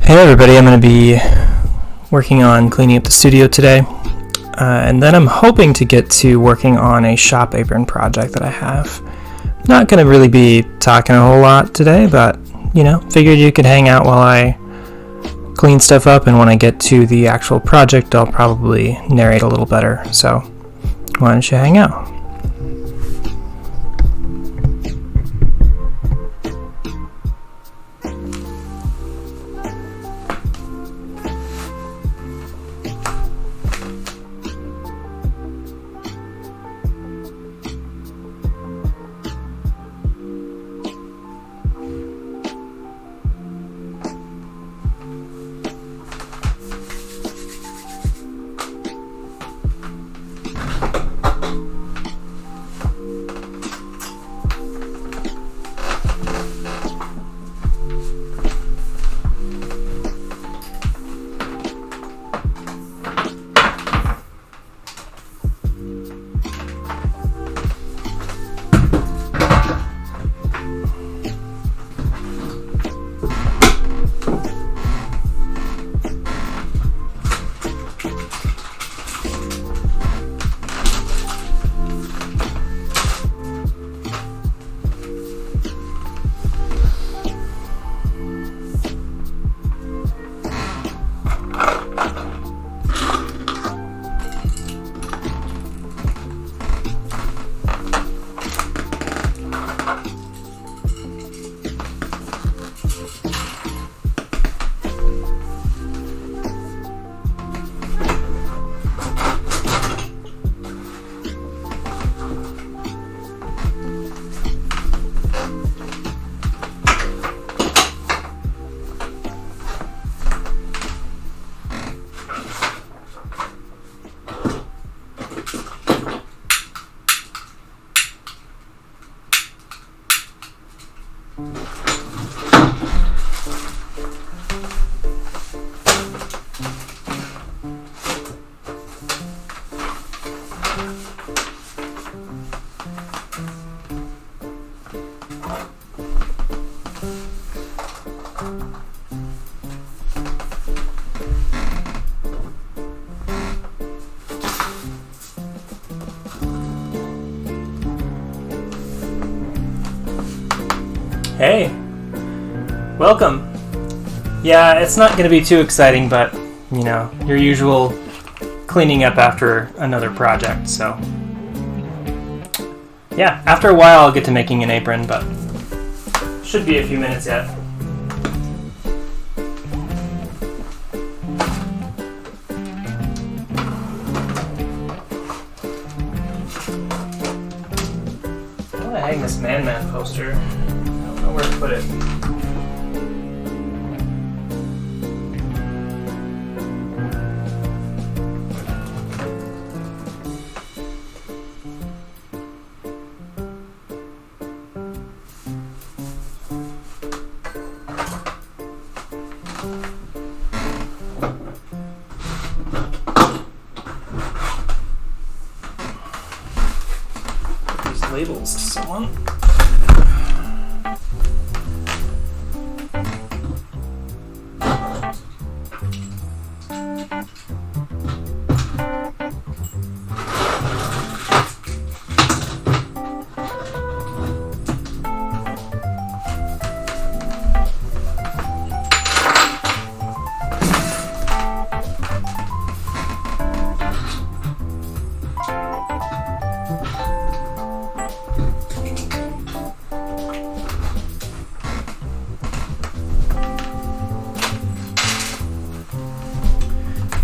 Hey everybody, I'm going to be working on cleaning up the studio today, and then I'm hoping to get to working on a shop apron project that I have. Not going to really be talking a whole lot today, but figured you could hang out while I clean stuff up, and when I get to the actual project I'll probably narrate a little better, so why don't you hang out? Hey, welcome. Yeah, it's not going to be too exciting, but, your usual cleaning up after another project, so. Yeah, after a while I'll get to making an apron, but should be a few minutes yet. I want to hang this Man poster. Where to put it. These labels to someone.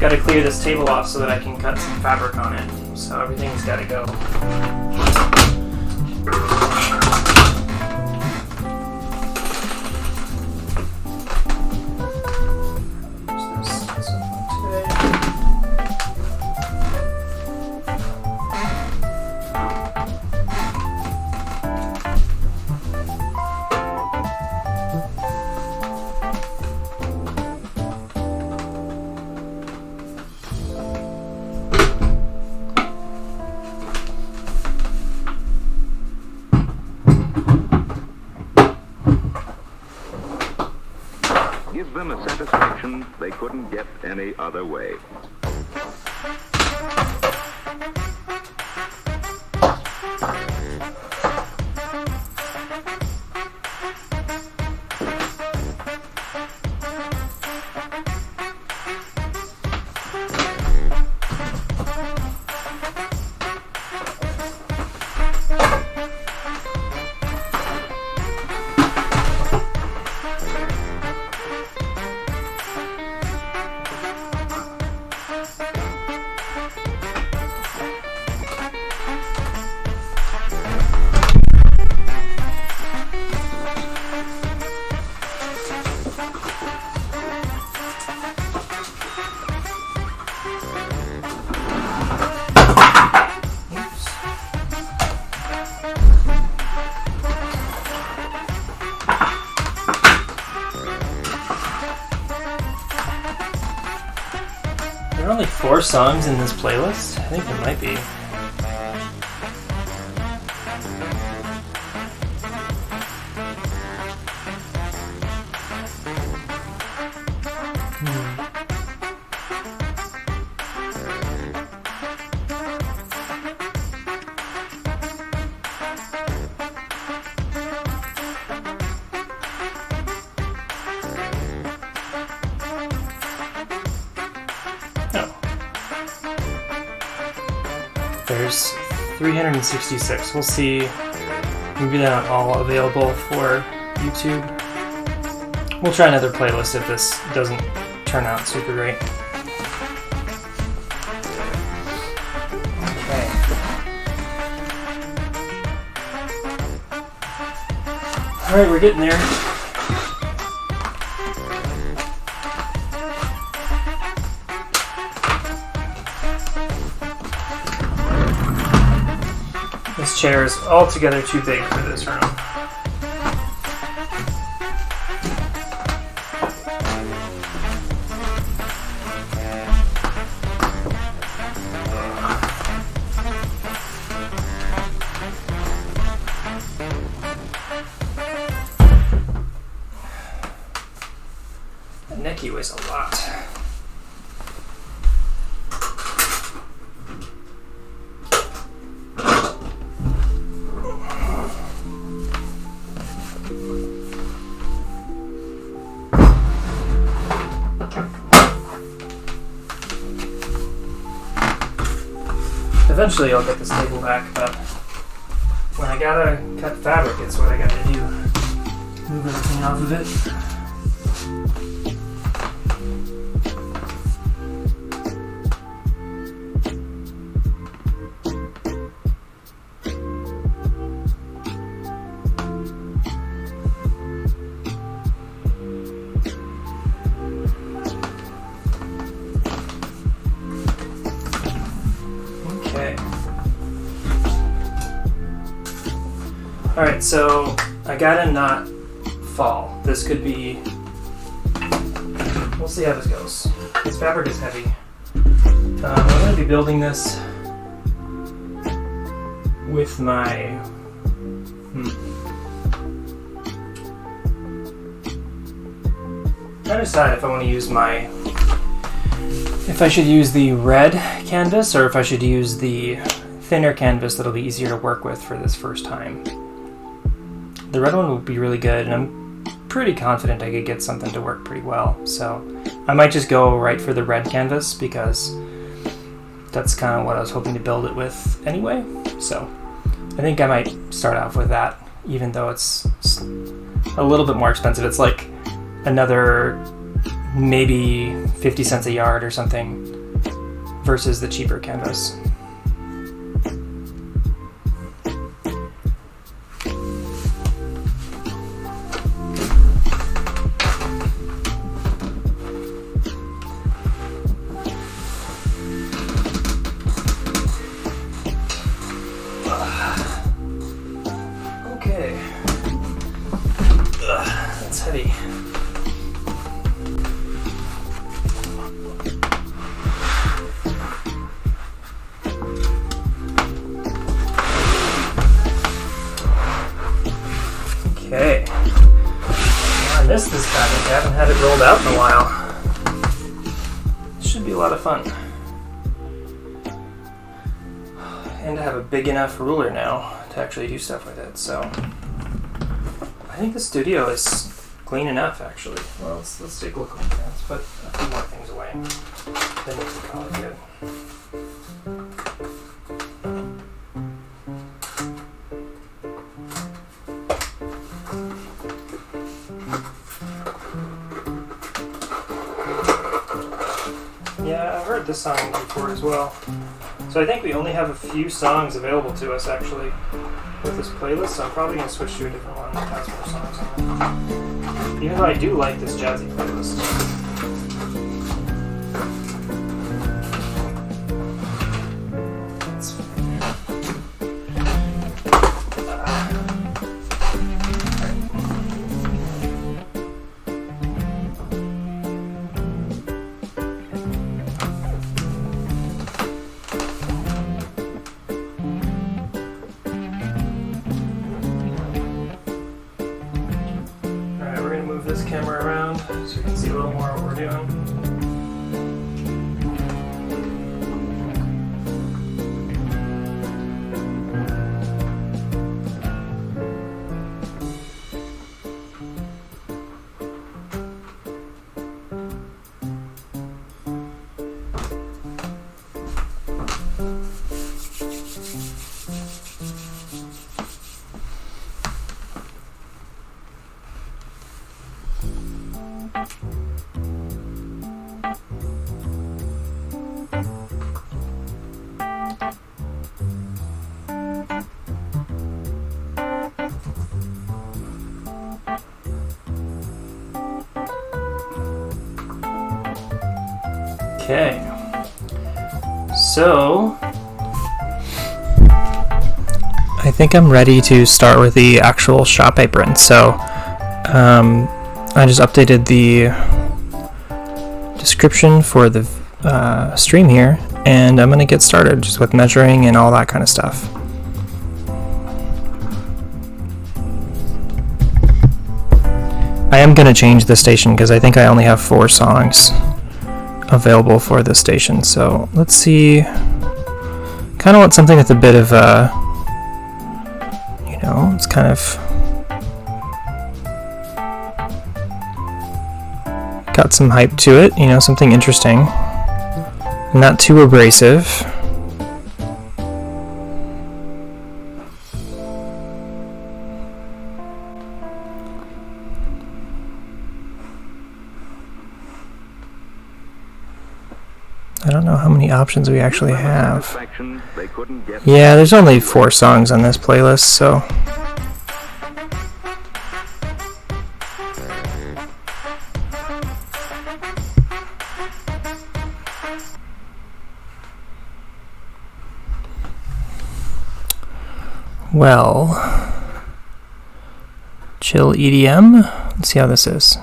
Got to clear this table off so that I can cut some fabric on it, so everything's got to go. gives them a satisfaction they couldn't get any other way. There are only 4 songs in this playlist. I think there might be. There's 366. We'll see. Maybe they're not all available for YouTube. We'll try another playlist if this doesn't turn out super great. Okay. Alright, we're getting there. This chair is altogether too big for this room. The necky weighs a lot. Eventually I'll get this table back, but when I gotta cut fabric, it's what I gotta do. Move everything off of it. Alright, so I gotta not fall. This could be... We'll see how this goes. This fabric is heavy. I'm going to be building this with my... I'm trying to decide if I want to use my... If I should use the red canvas or if I should use the thinner canvas that'll be easier to work with for this first time. The red one will be really good, and I'm pretty confident I could get something to work pretty well. So I might just go right for the red canvas because that's kind of what I was hoping to build it with anyway. So I think I might start off with that, even though it's a little bit more expensive. It's like another maybe 50 cents a yard or something versus the cheaper canvas. Okay. That's heavy. filmed out in a while. Should be a lot of fun. And to have a big enough ruler now to actually do stuff with it, so I think the studio is clean enough, actually. Well, let's take a look. Let's put a few more things away. Then we can call it good. Yeah, I've heard this song before as well. So I think we only have a few songs available to us actually with this playlist, so I'm probably going to switch to a different one that has more songs on it. Even though I do like this jazzy playlist. This camera around so you can see a little more what we're doing. Okay, so I think I'm ready to start with the actual shop apron. So I just updated the description for the stream here, and I'm going to get started just with measuring and all that kind of stuff. I am going to change the station because I think I only have 4 songs available for this station, so let's see. Kind of want something with a bit of it's kind of got some hype to it, something interesting, not too abrasive. I don't know how many options we actually have. Yeah, there's only 4 songs on this playlist, so well, chill EDM. Let's see how this is.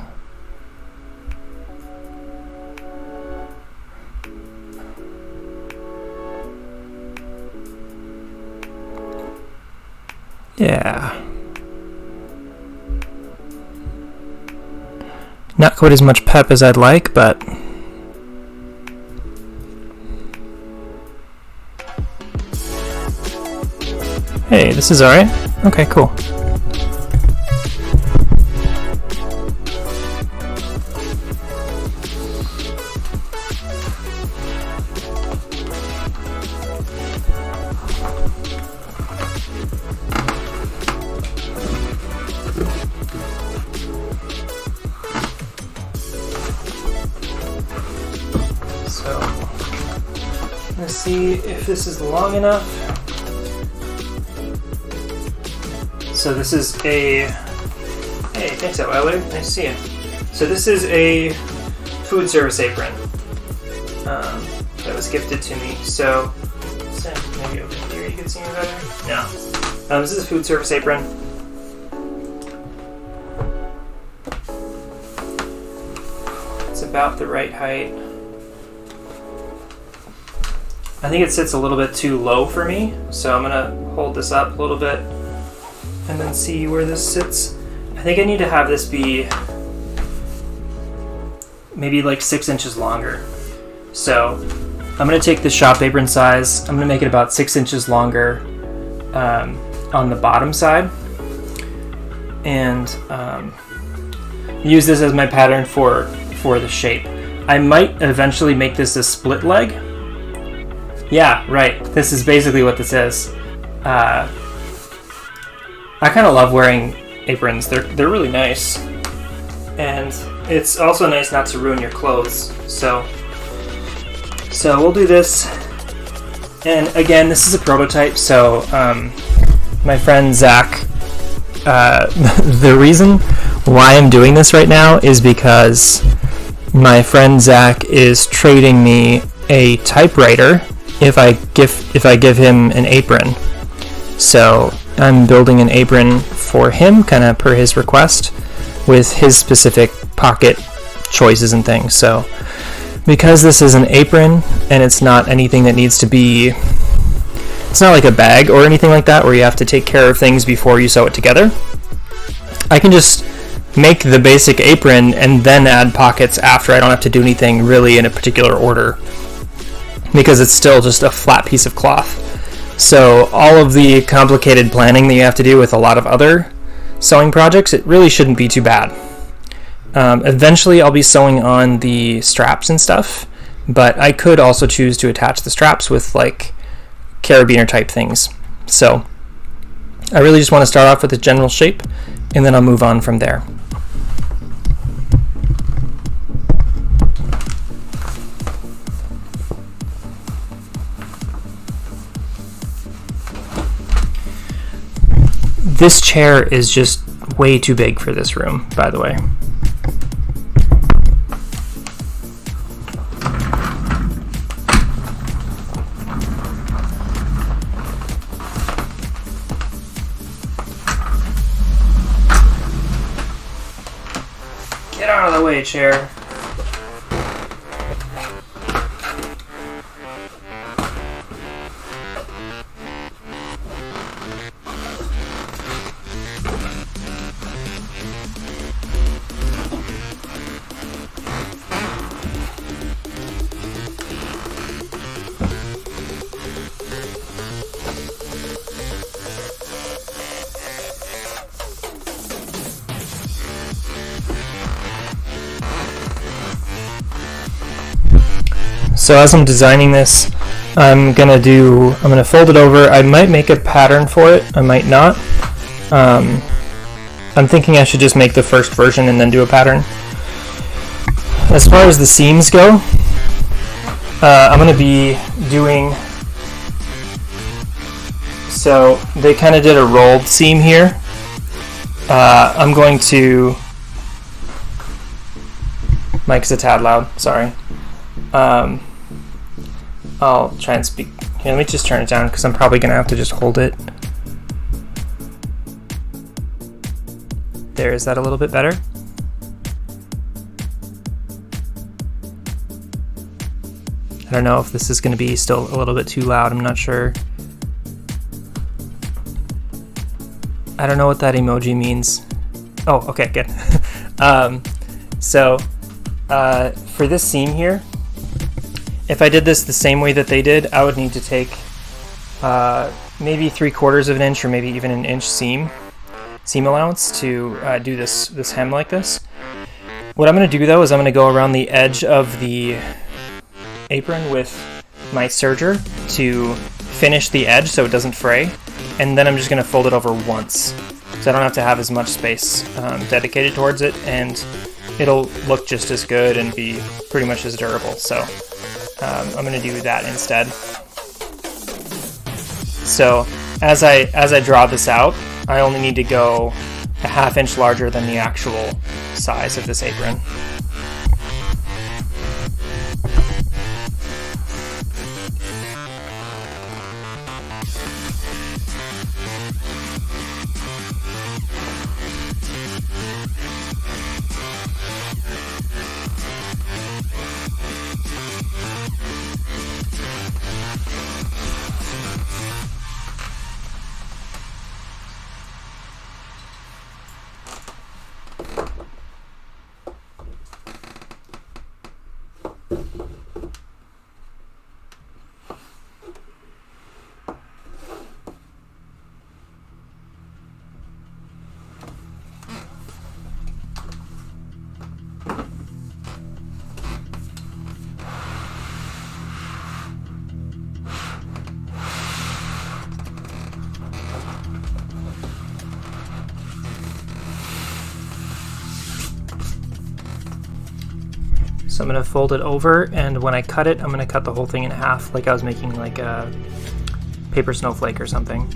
Yeah. Not quite as much pep as I'd like, but hey, this is alright. Okay, cool. Let's see if this is long enough. So this is a, hey, thanks Tyler, nice to see you. So this is a food service apron that was gifted to me. So maybe over here you can see me better. No, this is a food service apron. It's about the right height. I think it sits a little bit too low for me, so I'm gonna hold this up a little bit and then see where this sits. I think I need to have this be maybe like 6 inches longer. So I'm going to take the shop apron size, I'm going to make it about 6 inches longer on the bottom side, and use this as my pattern for the shape. I might eventually make this a split leg. Yeah, right. This is basically what this is. I kind of love wearing aprons. They're really nice, and it's also nice not to ruin your clothes. So we'll do this. And again, this is a prototype. So my friend Zach. The reason why I'm doing this right now is because my friend Zach is trading me a typewriter if I give him an apron. So I'm building an apron for him, kind of per his request, with his specific pocket choices and things. So because this is an apron and it's not anything that needs to be, it's not like a bag or anything like that where you have to take care of things before you sew it together, I can just make the basic apron and then add pockets after. I don't have to do anything really in a particular order because it's still just a flat piece of cloth. So all of the complicated planning that you have to do with a lot of other sewing projects, it really shouldn't be too bad. Eventually I'll be sewing on the straps and stuff, but I could also choose to attach the straps with like carabiner type things. So I really just want to start off with the general shape, and then I'll move on from there. This chair is just way too big for this room, by the way. Get out of the way, chair. So as I'm designing this, I'm gonna fold it over. I might make a pattern for it, I might not. I'm thinking I should just make the first version and then do a pattern. As far as the seams go, I'm gonna be doing, so they kind of did a rolled seam here. I'm going to, mic's a tad loud, sorry. I'll try and speak. Here, let me just turn it down because I'm probably going to have to just hold it. There, is that a little bit better? I don't know if this is going to be still a little bit too loud. I'm not sure. I don't know what that emoji means. Oh, okay, good. For this seam here, if I did this the same way that they did, I would need to take maybe 3/4 of an inch or maybe even an inch seam allowance to do this hem like this. What I'm going to do though is I'm going to go around the edge of the apron with my serger to finish the edge so it doesn't fray, and then I'm just going to fold it over once so I don't have to have as much space dedicated towards it, and it'll look just as good and be pretty much as durable. So I'm going to do that instead. So as I draw this out, I only need to go a 1/2 inch larger than the actual size of this apron. So I'm going to fold it over, and when I cut it, I'm going to cut the whole thing in half, like I was making like a paper snowflake or something.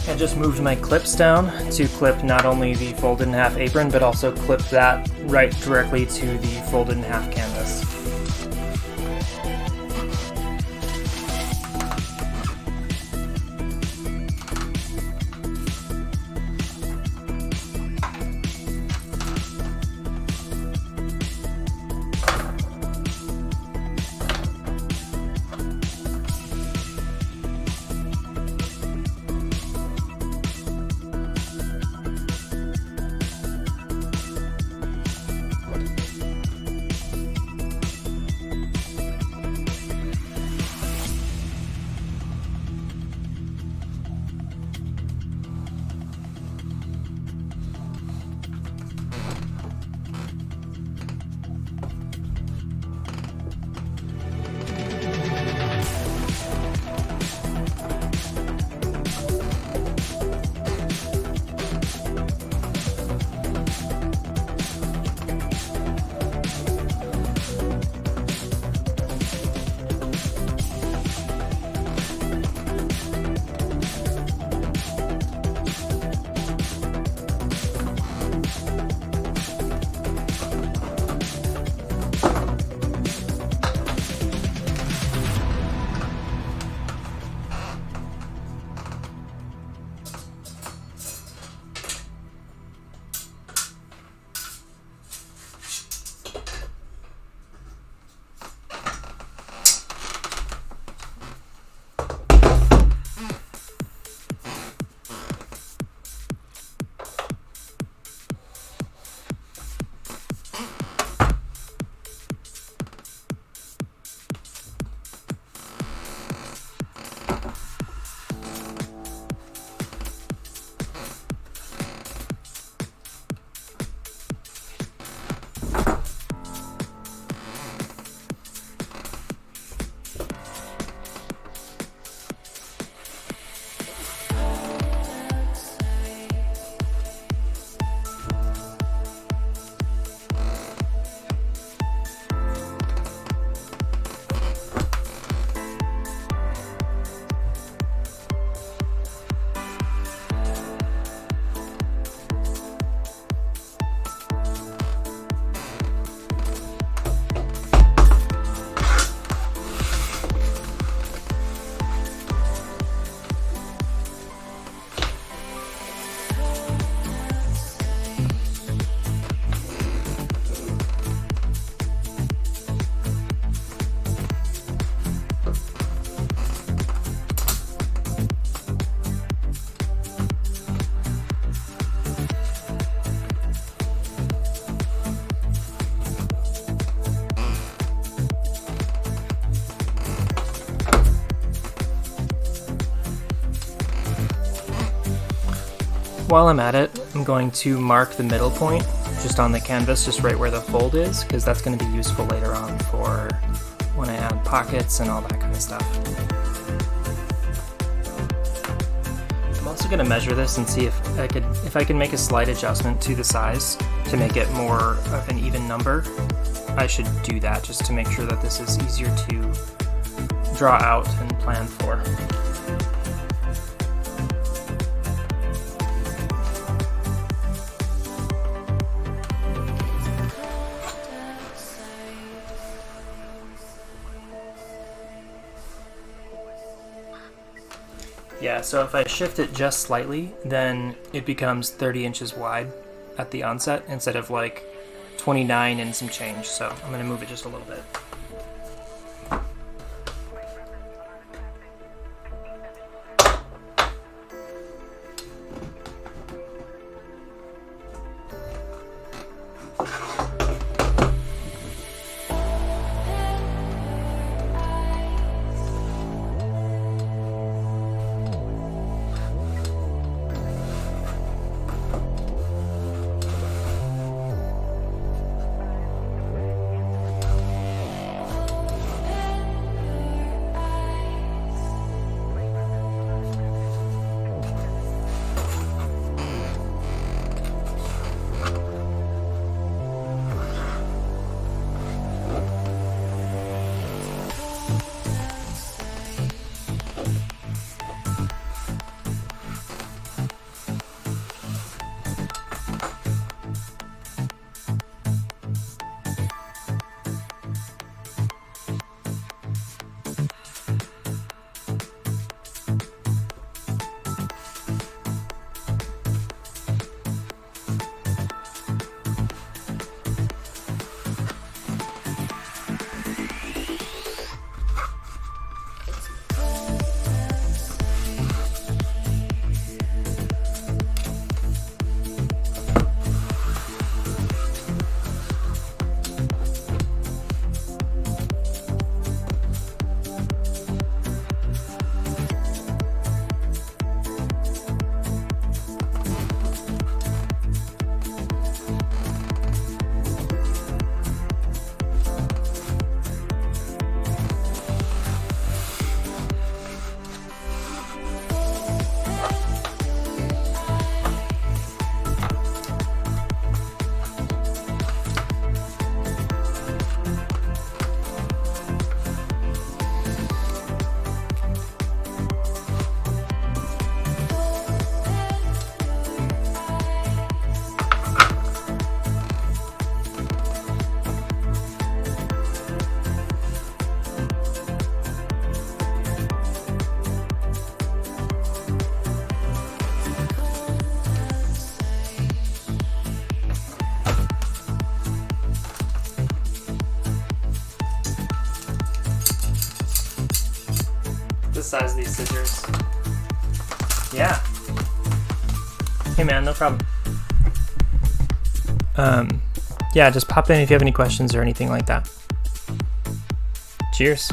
I just moved my clips down to clip not only the folded in half apron, but also clip that right directly to the folded in half canvas. While I'm at it, I'm going to mark the middle point just on the canvas, just right where the fold is, because that's going to be useful later on for when I add pockets and all that kind of stuff. I'm also going to measure this and see if I can make a slight adjustment to the size to make it more of an even number. I should do that just to make sure that this is easier to draw out and plan for. Yeah, so if I shift it just slightly, then it becomes 30 inches wide at the onset instead of like 29 and some change. So I'm going to move it just a little bit. The size of these scissors. Yeah. Hey man, no problem. Yeah, just pop in if you have any questions or anything like that. Cheers.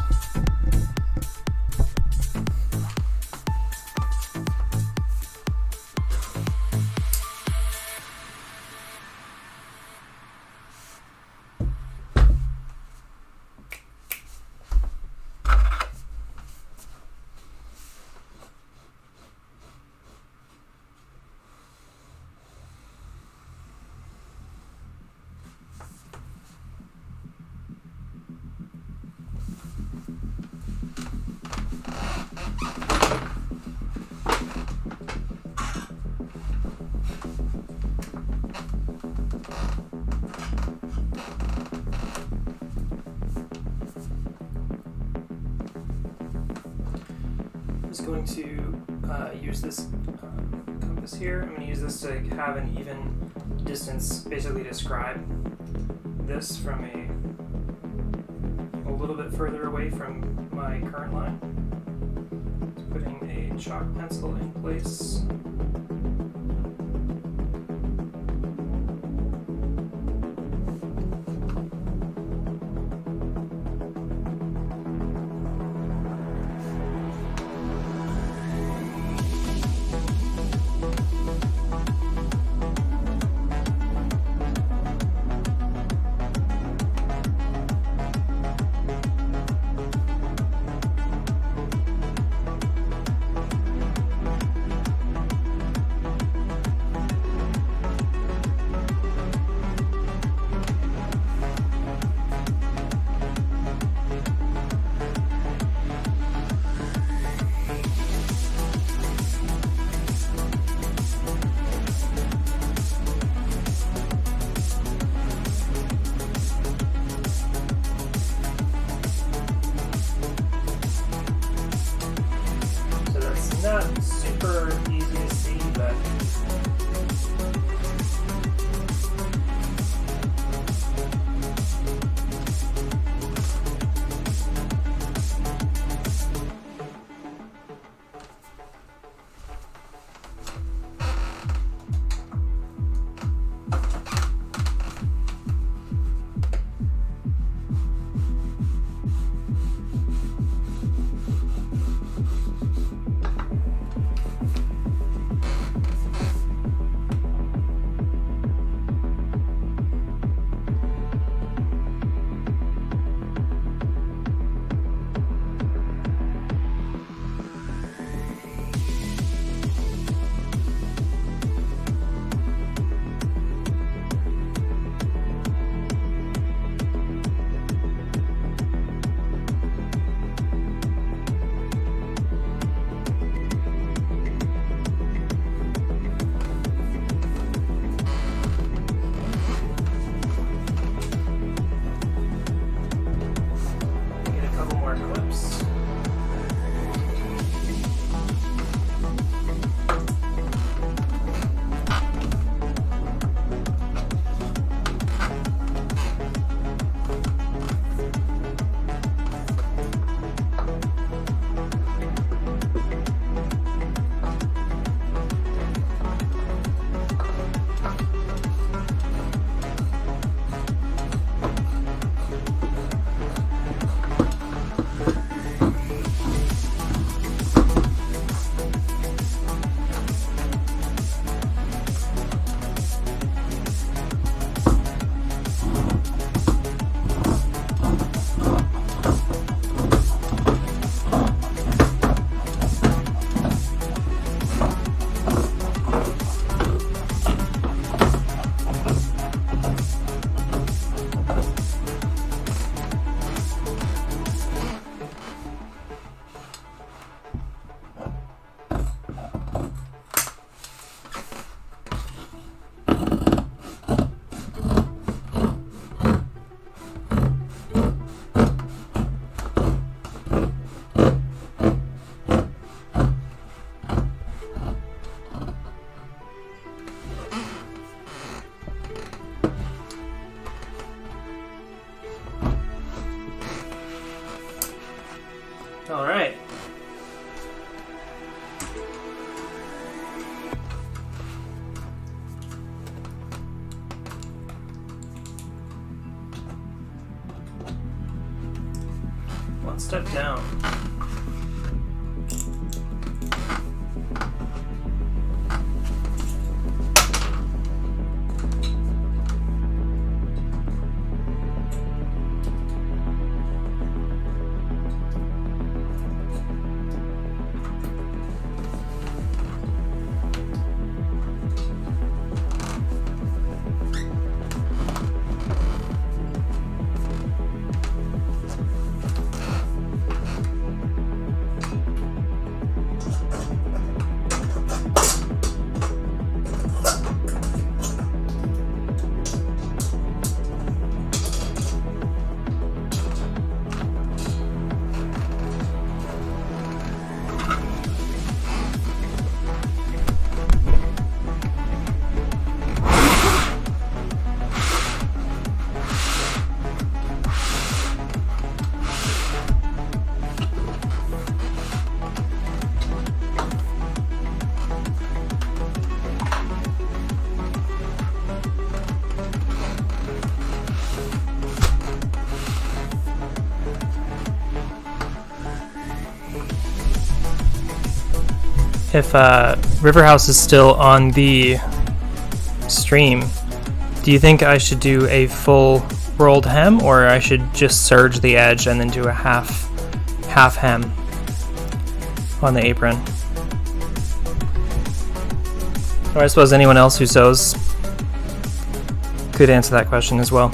Going to use this compass here. I'm going to use this to have an even distance, basically describe this from a little bit further away from my current line. Just putting a chalk pencil in place. more clips. All right. One step down. If Riverhouse is still on the stream, do you think I should do a full rolled hem, or I should just serge the edge and then do a half hem on the apron? Or I suppose anyone else who sews could answer that question as well.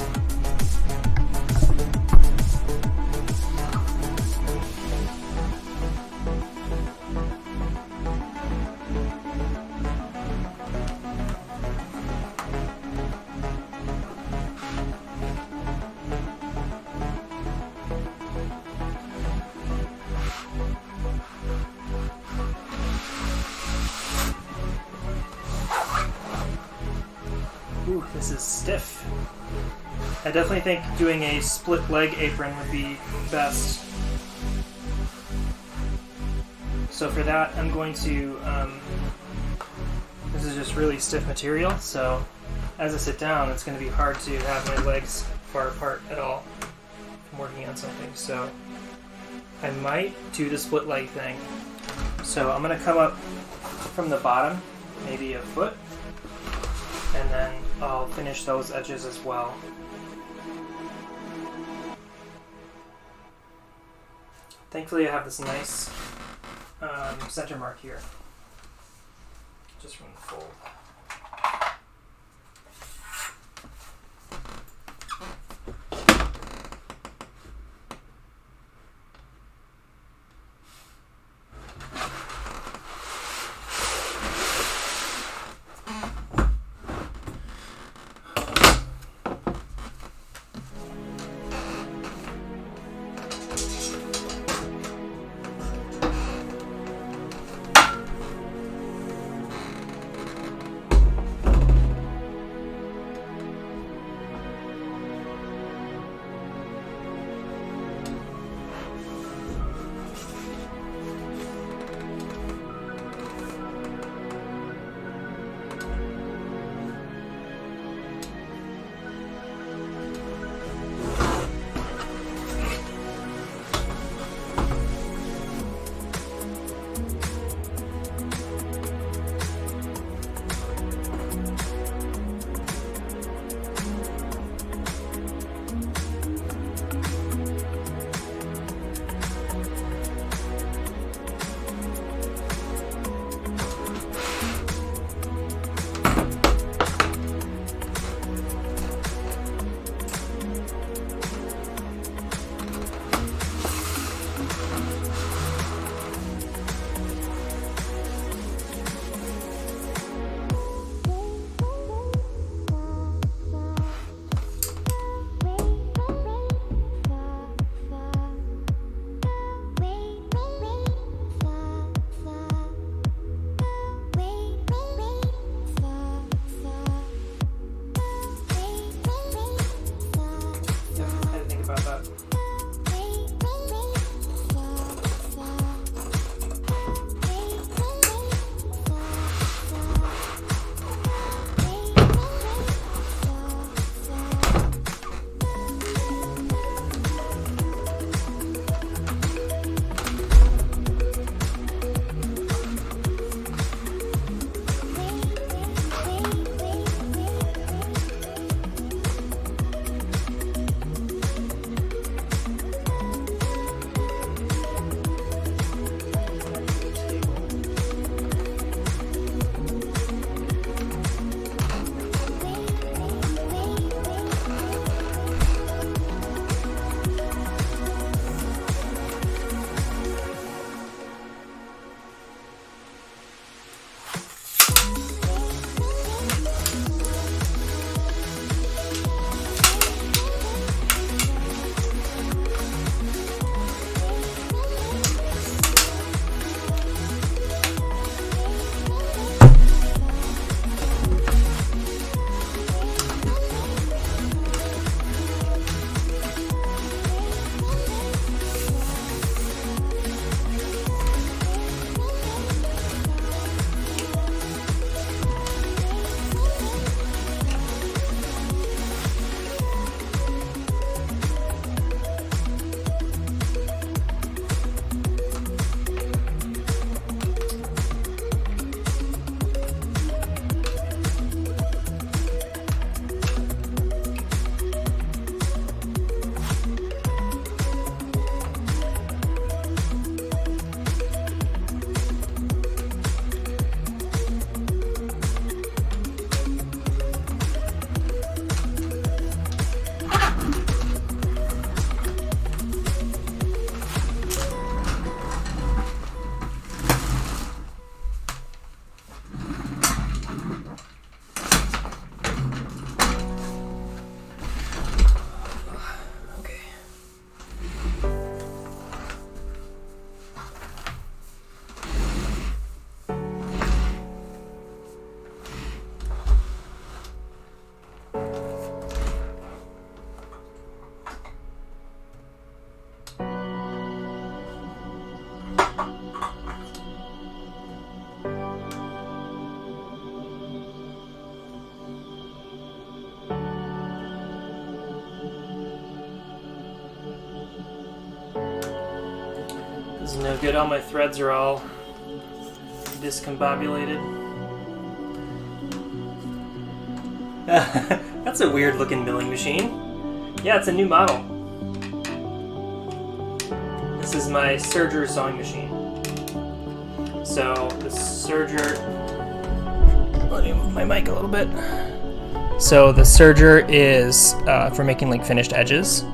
Ooh, this is stiff. I definitely think doing a split leg apron would be best. So for that, I'm going to, this is just really stiff material, so as I sit down, it's going to be hard to have my legs far apart at all from working on something. So I might do the split leg thing. So I'm going to come up from the bottom, maybe a foot, and then I'll finish those edges as well. Thankfully I have this nice center mark here, just from the fold. This is no good. All my threads are all discombobulated. That's a weird looking milling machine. Yeah, it's a new model. This is my serger sewing machine. So the serger, let me move my mic a little bit. So the serger is for making like finished edges.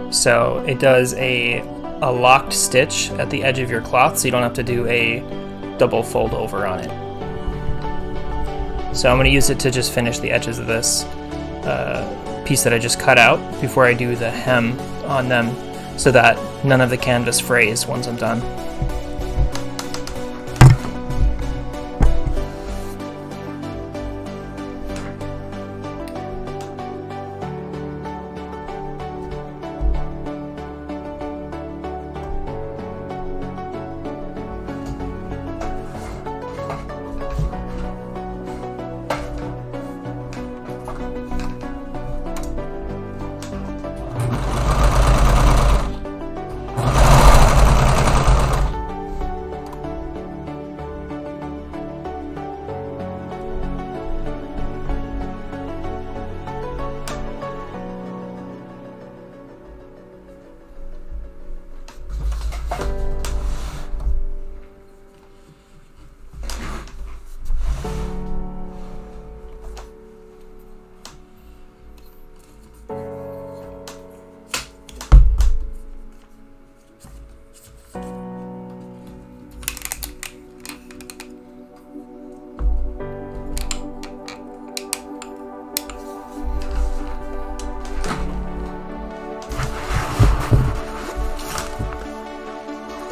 So it does a locked stitch at the edge of your cloth, so you don't have to do a double fold over on it. So I'm going to use it to just finish the edges of this piece that I just cut out before I do the hem on them, so that none of the canvas frays once I'm done.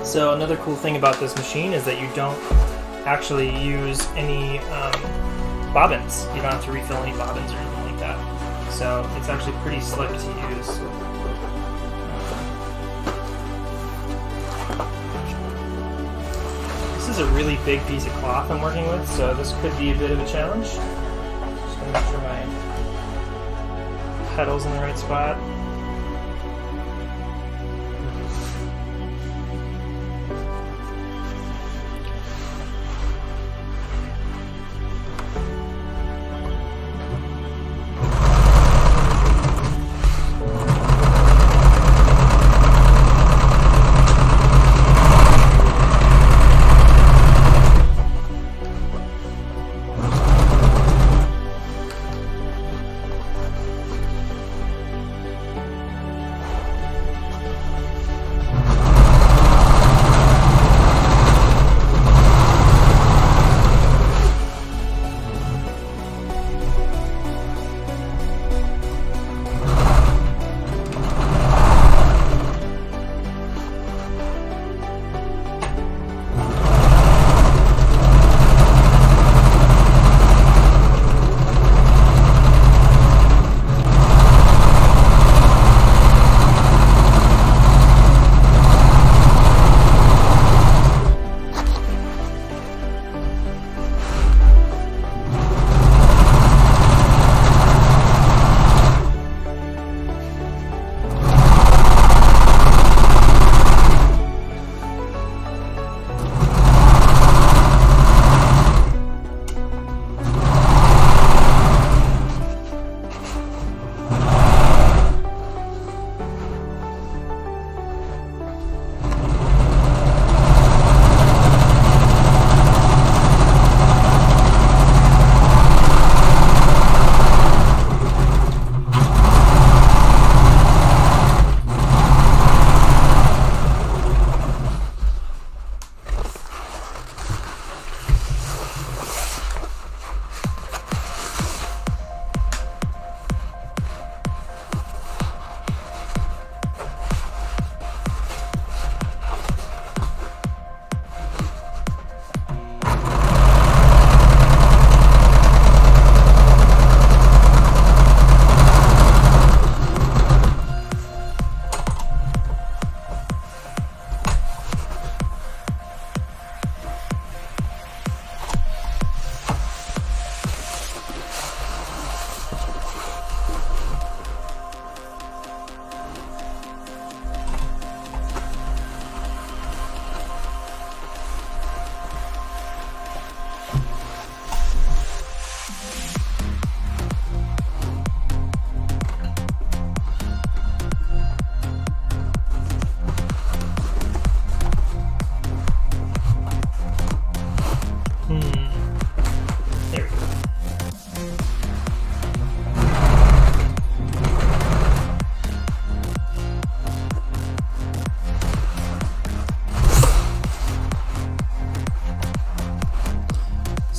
So another cool thing about this machine is that you don't actually use any bobbins. You don't have to refill any bobbins or anything like that. So it's actually pretty slick to use. This is a really big piece of cloth I'm working with, so this could be a bit of a challenge. Just gonna make sure my pedal's in the right spot.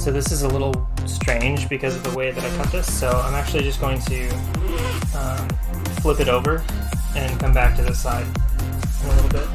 So this is a little strange because of the way that I cut this, so I'm actually just going to flip it over and come back to this side in a little bit.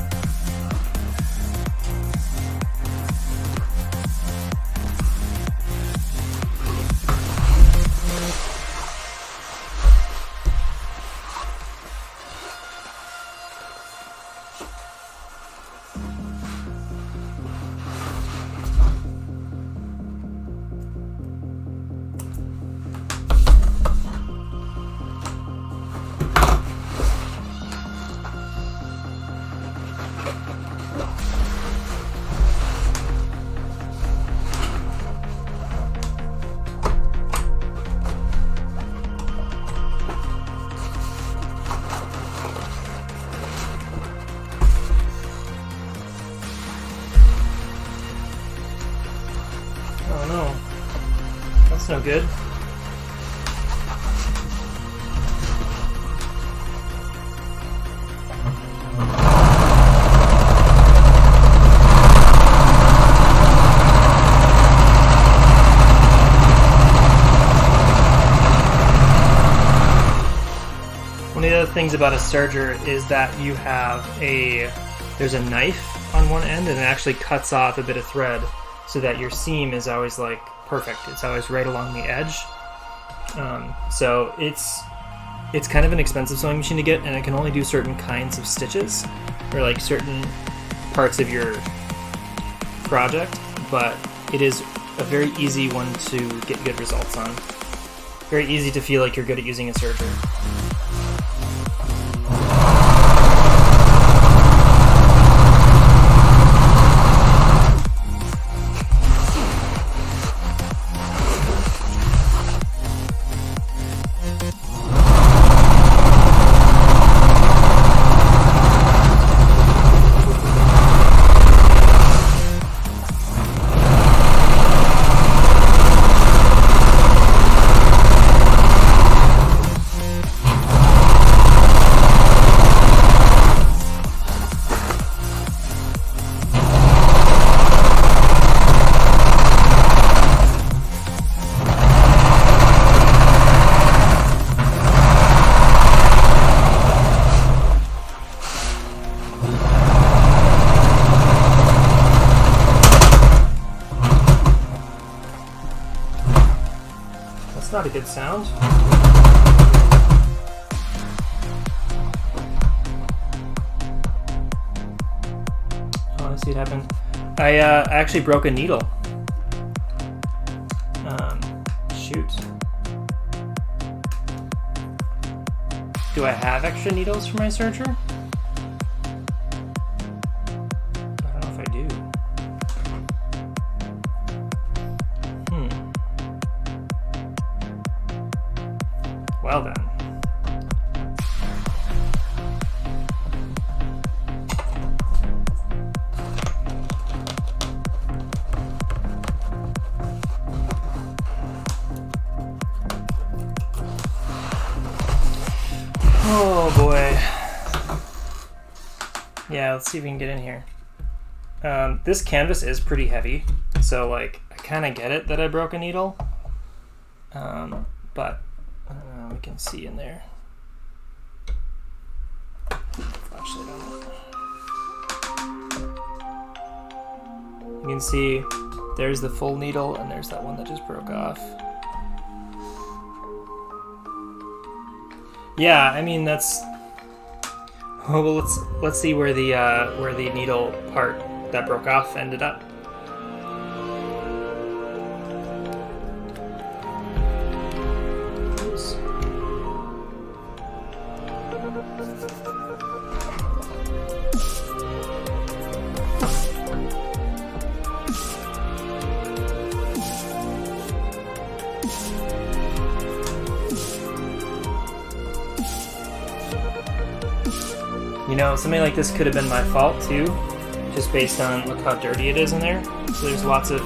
Oh no, that's no good. One of the other things about a serger is that there's a knife on one end and it actually cuts off a bit of thread, so that your seam is always like perfect. It's always right along the edge. So it's kind of an expensive sewing machine to get, and it can only do certain kinds of stitches or like certain parts of your project, but it is a very easy one to get good results on. Very easy to feel like you're good at using a serger. That's not a good sound. Oh, I see what happened. I actually broke a needle. Shoot. Do I have extra needles for my serger? I don't know if I do. Well then. Oh boy. Yeah, let's see if we can get in here. This canvas is pretty heavy, so like I kind of get it that I broke a needle, but I don't know, we can see in there. Flashlight on it. You can see there's the full needle and there's that one that just broke off. Yeah, I mean that's. Oh well, let's see where the needle part that broke off ended up. Oops. You know, something like this could have been my fault too, just based on look how dirty it is in there. So there's lots of,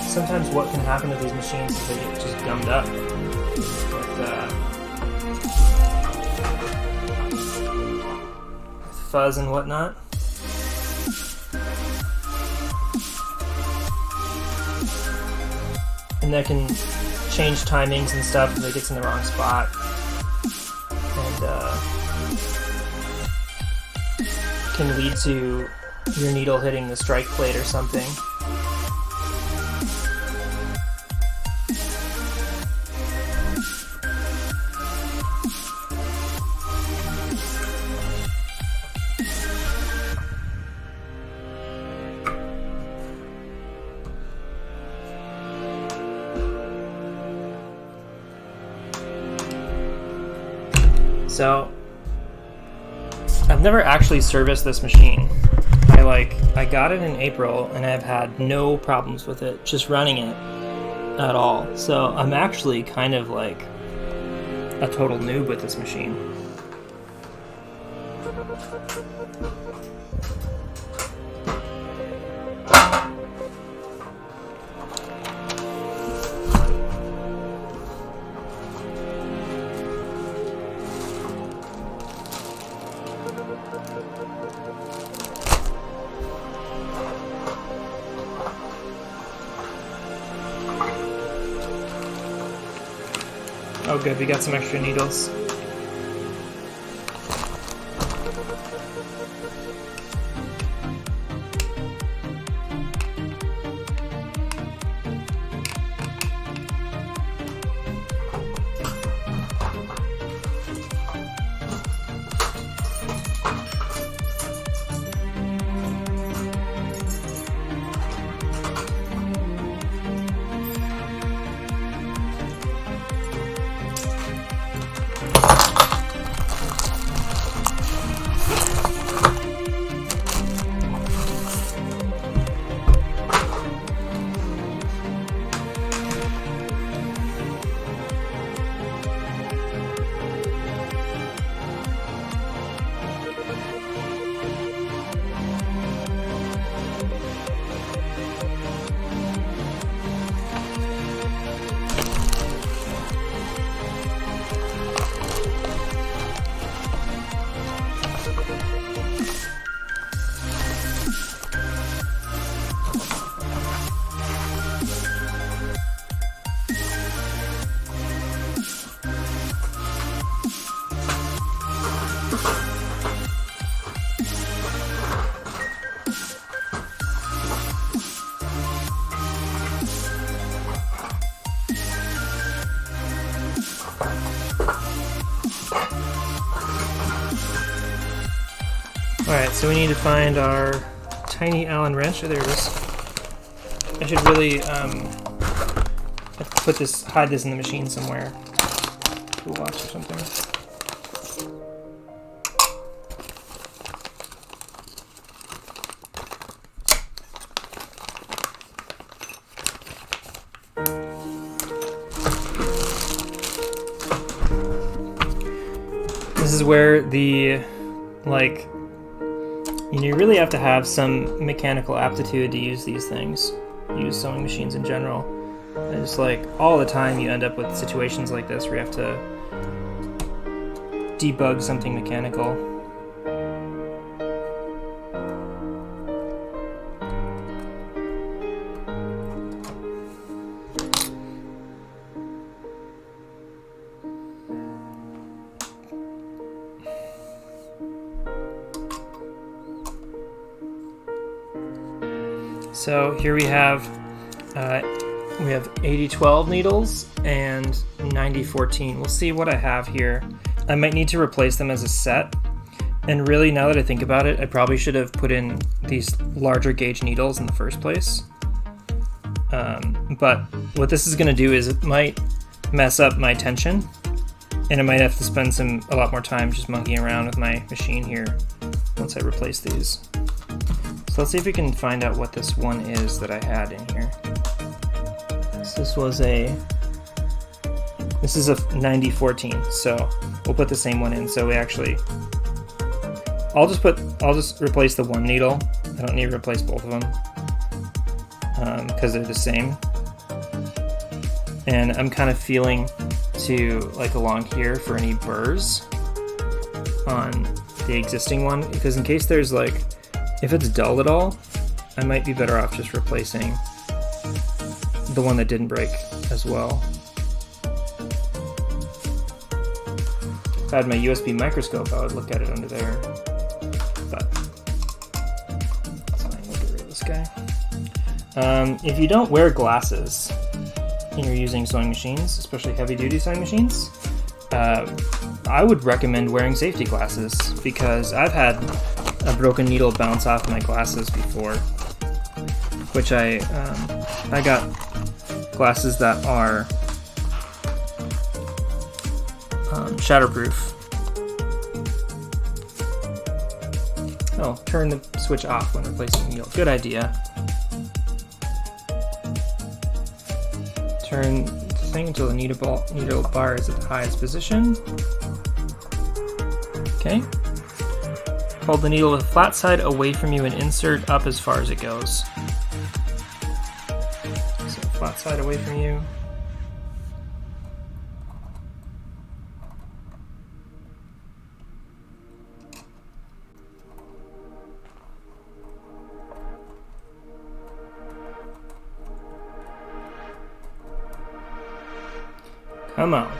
sometimes what can happen with these machines is they get just gummed up with fuzz and whatnot. and that can change timings and stuff if it gets in the wrong spot. And can lead to your needle hitting the strike plate or something. So, I've never actually serviced this machine. I got it in April and I've had no problems with it, just running it at all. So I'm actually kind of like a total noob with this machine. Oh good, we got some extra needles. Alright, so we need to find our tiny Allen wrench. Oh, there it is. I should really hide this in the machine somewhere. Toolbox or something. This is where the, like, you really have to have some mechanical aptitude to use these things, use sewing machines in general. And just like all the time you end up with situations like this where you have to debug something mechanical. So here we have 8012 needles and 9014. We'll see what I have here. I might need to replace them as a set. And really, now that I think about it, I probably should have put in these larger gauge needles in the first place. But what this is going to do is it might mess up my tension, and I might have to spend a lot more time just monkeying around with my machine here once I replace these. So let's see if we can find out what this one is that I had in here. So this is a 9014, so we'll put the same one in. So we actually, I'll just replace the one needle. I don't need to replace both of them because they're the same. And I'm kind of feeling to like along here for any burrs on the existing one, because in case there's like, if it's dull at all, I might be better off just replacing the one that didn't break as well. If I had my USB microscope, I would look at it under there. But that's fine, we'll get rid of this guy. If you don't wear glasses and you're using sewing machines, especially heavy-duty sewing machines, I would recommend wearing safety glasses because I've had a broken needle bounce off my glasses before, which I got glasses that are shatterproof. Oh, turn the switch off when replacing the needle. Good idea. Turn the thing until the needle bar is at the highest position. Okay. Hold the needle with the flat side away from you and insert up as far as it goes. So flat side away from you. Come on.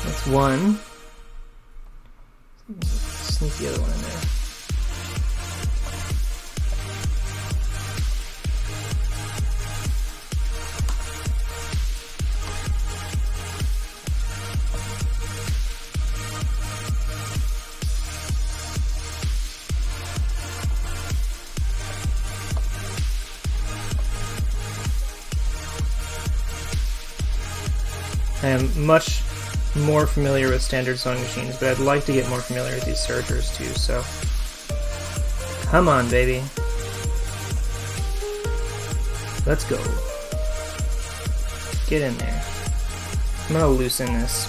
That's one. Sneak the other one in there. I am much more familiar with standard sewing machines, but I'd like to get more familiar with these sergers too, so come on, baby. Let's go. Get in there. I'm gonna loosen this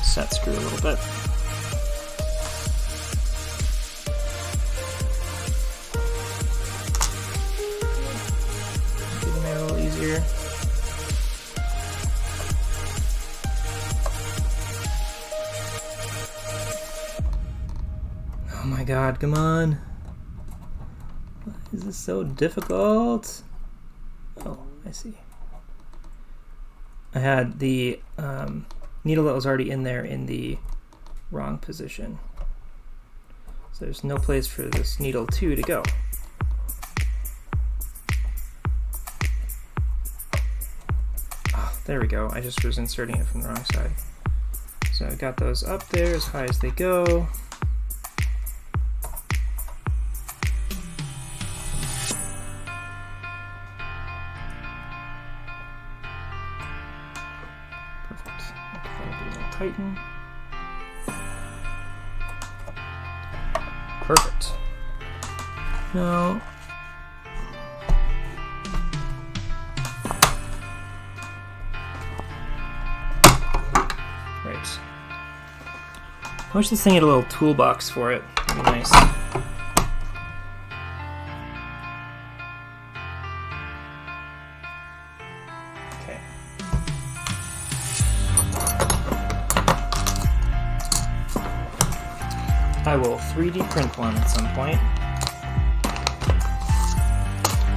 set screw a little bit. Get in there a little easier. Oh my god, come on. Why is this so difficult? Oh, I see. I had the needle that was already in there in the wrong position. So there's no place for this needle 2 to go. Oh, there we go. I just was inserting it from the wrong side. So I got those up there as high as they go. Tighten. Perfect. Now, right. I wish this thing had a little toolbox for it. That'd be nice. I will 3D print one at some point.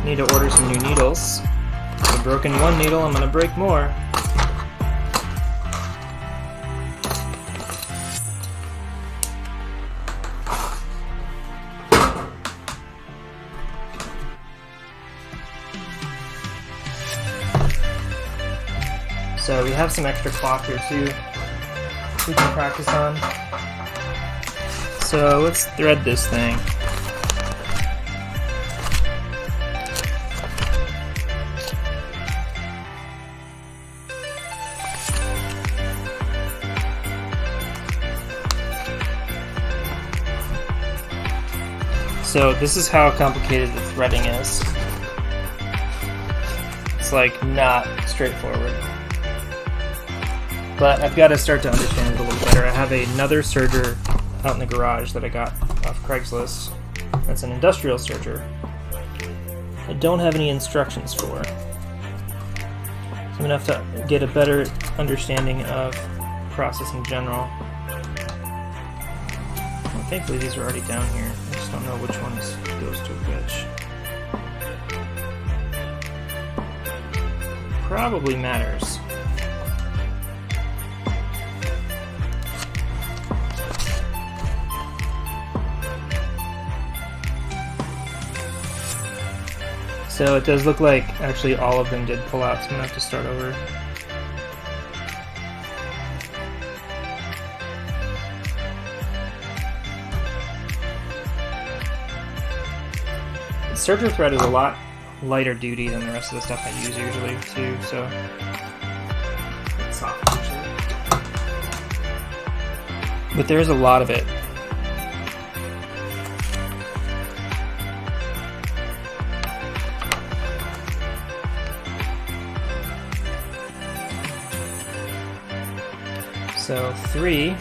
Need to order some new needles. I've broken one needle, I'm gonna break more. So we have some extra cloth here too we can practice on. So let's thread this thing. So this is how complicated the threading is. It's like not straightforward. But I've got to start to understand it a little better. I have another serger out in the garage that I got off Craigslist. That's an industrial serger. I don't have any instructions for. I'm gonna have to get a better understanding of process in general. Well, thankfully these are already down here. I just don't know which ones goes to which. Probably matters. So it does look like actually all of them did pull out, so I'm gonna have to start over. The server thread is a lot lighter duty than the rest of the stuff I use usually too, so it's soft actually. But there's a lot of it. So 3.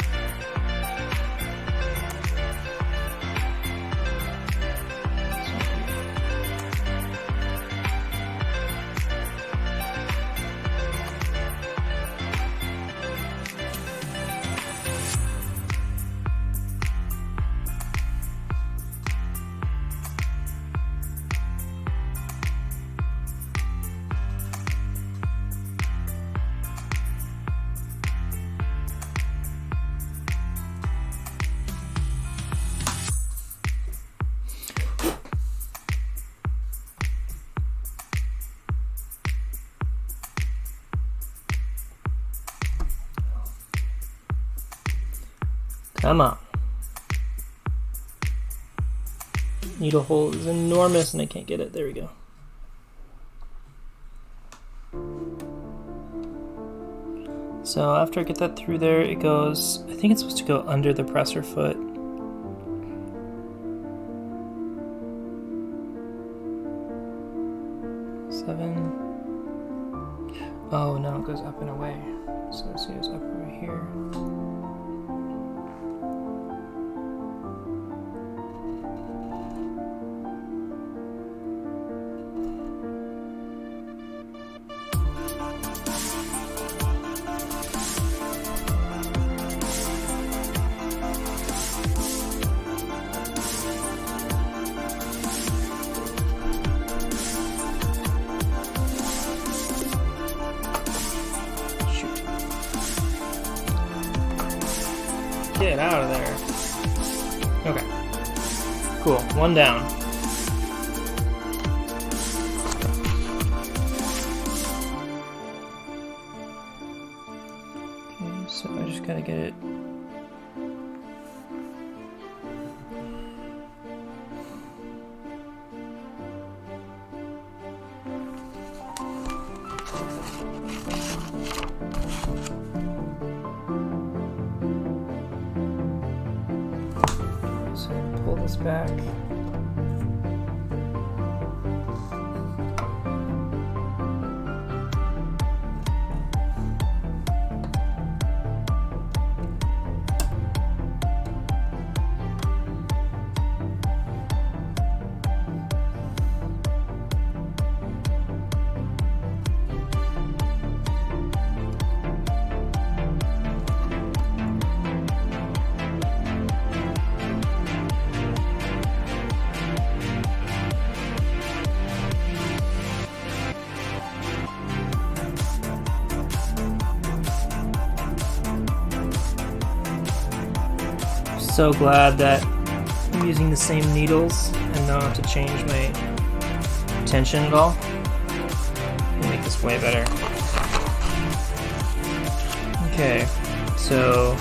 Come on. Needle hole is enormous and I can't get it. There we go. So after I get that through there, it goes, I think it's supposed to go under the presser foot. Seven. Oh no, it goes up and away. So let's see, it goes up over here. Get out of there. Okay. Cool. One down. Okay, so I just gotta get it. Pull this back. So glad that I'm using the same needles and don't have to change my tension at all. It'll make this way better. Okay, so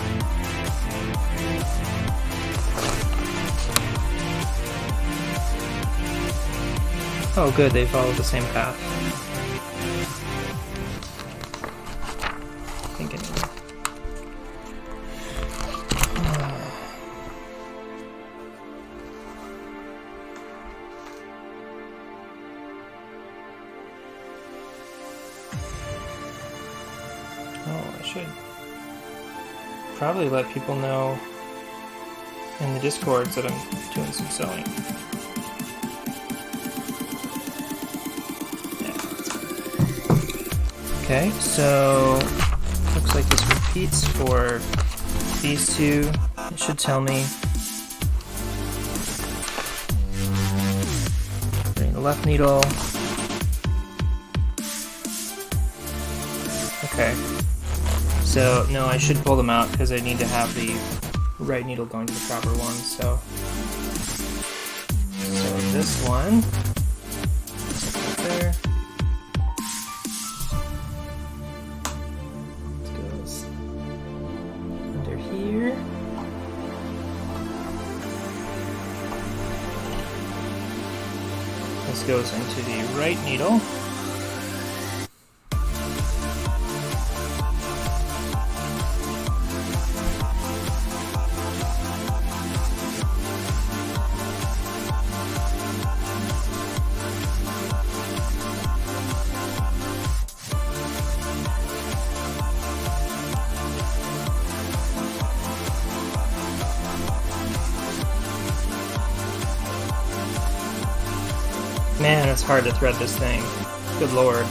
oh good, they follow the same path. I think anyway. Oh, I should probably let people know in the Discords that I'm doing some sewing. Yeah. Okay, so looks like this repeats for these two. It should tell me. Bring the left needle. Okay. So, no, I should pull them out because I need to have the right needle going to the proper one, so this one, right there. This goes under here. This goes into the right needle. Man, it's hard to thread this thing. Good lord.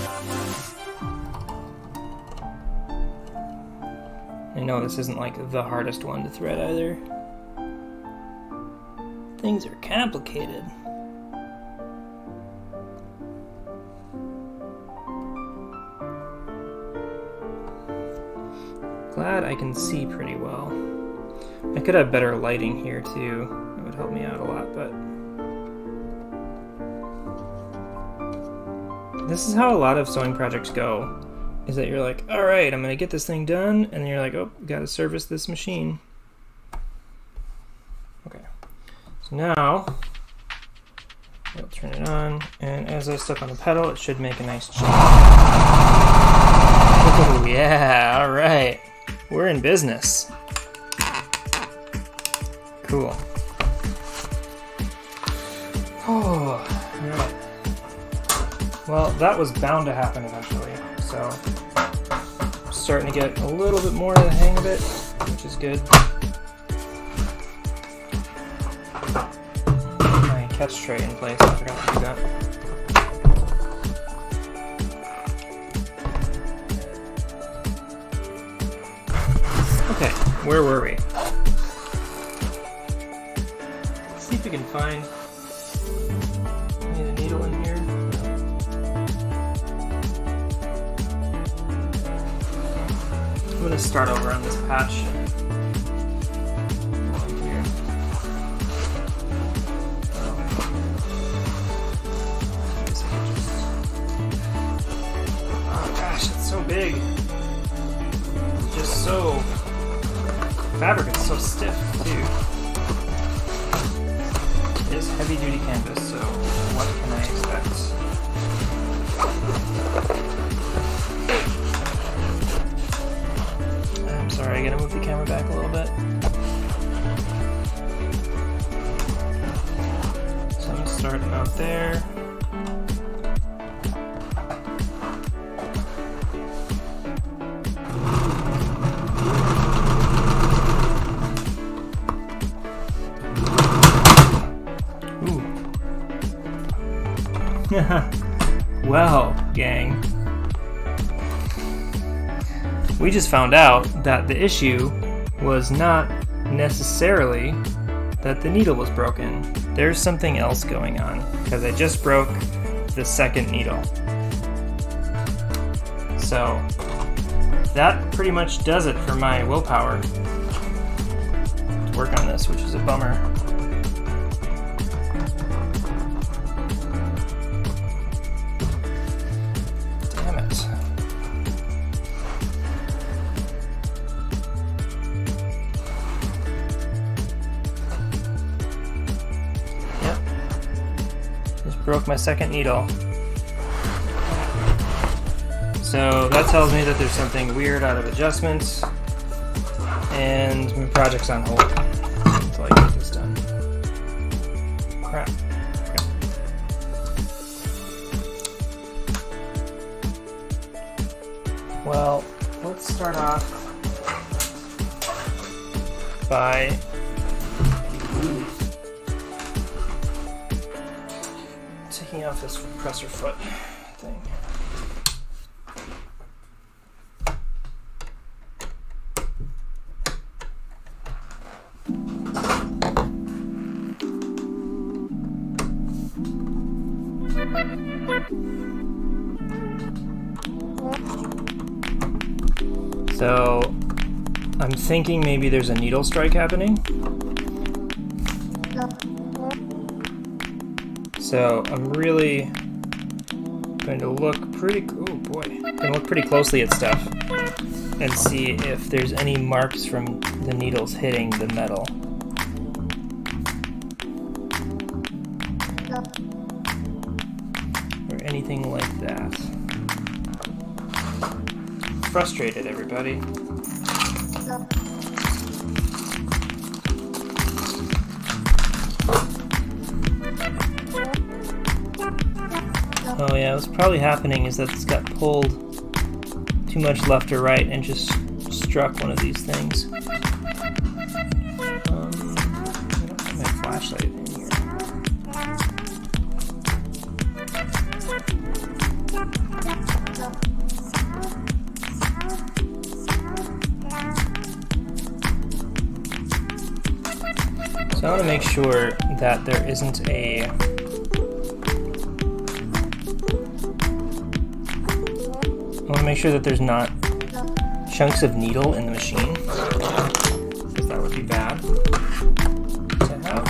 I know this isn't like the hardest one to thread either. Things are complicated. Glad I can see pretty well. I could have better lighting here too. It would help me out a lot, but this is how a lot of sewing projects go, is that you're like, all right, I'm gonna get this thing done, and then you're like, oh, gotta service this machine. Okay, so now I'll turn it on, and as I step on the pedal, it should make a nice change. Oh yeah, all right, we're in business. Cool. Oh, all right. Well, that was bound to happen eventually, so I'm starting to get a little bit more of the hang of it, which is good. My catch tray in place, I forgot to do that. Okay, where were we? Let's see if we can find a needle in here. I'm going to start over on this patch. Here. Oh gosh, it's so big. It's just so... fabric is so stiff too. It is heavy duty canvas, so what can I expect? Sorry, I gotta move the camera back a little bit. So I'm gonna start out there. Ooh. Well, gang. We just found out that the issue was not necessarily that the needle was broken. There's something else going on, because I just broke the second needle. So that pretty much does it for my willpower to work on this, which is a bummer. Broke my second needle. So that tells me that there's something weird out of adjustment, and my project's on hold until I get this done. Crap. Okay. Well, let's start off by taking off this presser foot thing. So I'm thinking maybe there's a needle strike happening. So I'm really going to look pretty closely at stuff and see if there's any marks from the needles hitting the metal. Or anything like that. Frustrated, everybody. Oh yeah, what's probably happening is that it's got pulled too much left or right and just struck one of these things. I don't have my flashlight in here. So I want to make sure that there isn't I want to make sure that there's not chunks of needle in the machine, because that would be bad to have.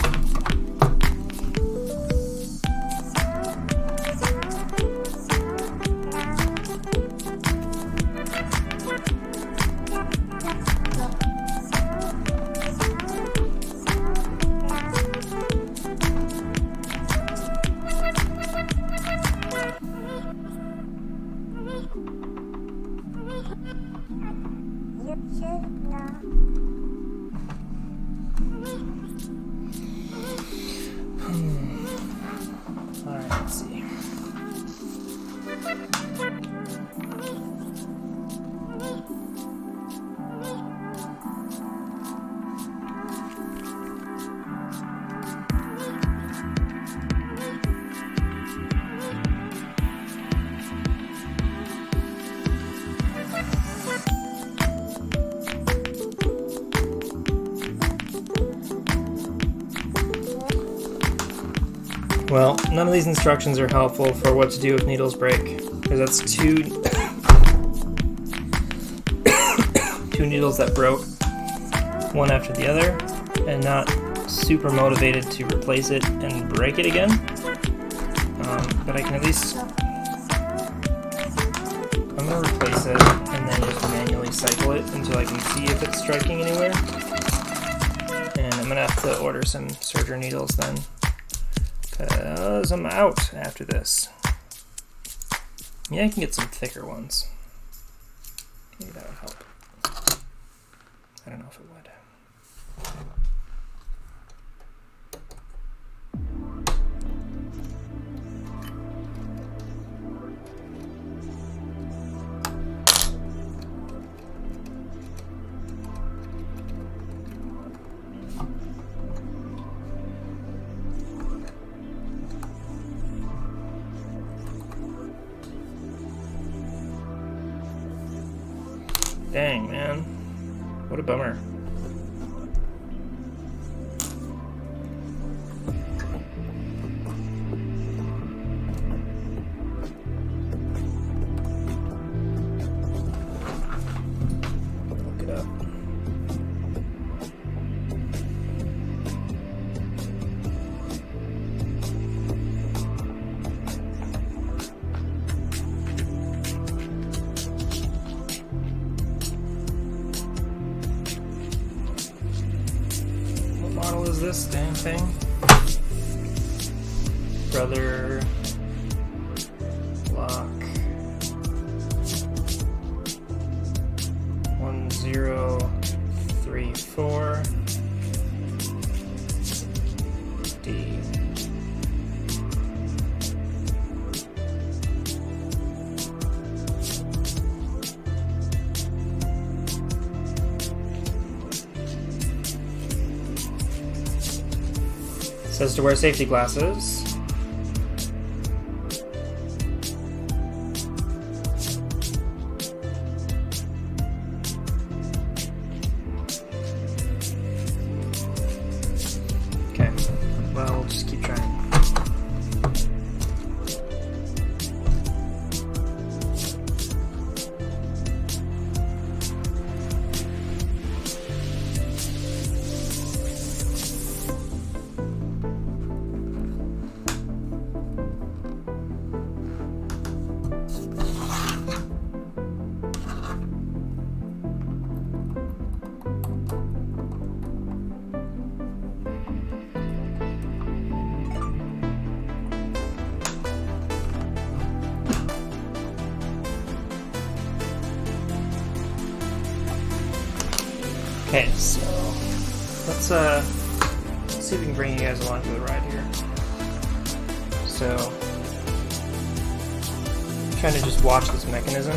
Alright, let's see. Well, none of these instructions are helpful for what to do if needles break, because that's two needles that broke, one after the other, and not super motivated to replace it and break it again. But I can at least, I'm going to replace it and then just manually cycle it until I can see if it's striking anywhere. And I'm going to have to order some serger needles then, because I'm out after this. Yeah, I can get some thicker ones. Maybe that would help. I don't know if it would. Dang, man. What a bummer. Look it up. Model is this dang thing? Brother Lock 1034 D. Says to wear safety glasses. Okay, well, we'll just keep trying. Okay, so let's see if we can bring you guys along for the ride here. So, I'm trying to just watch this mechanism.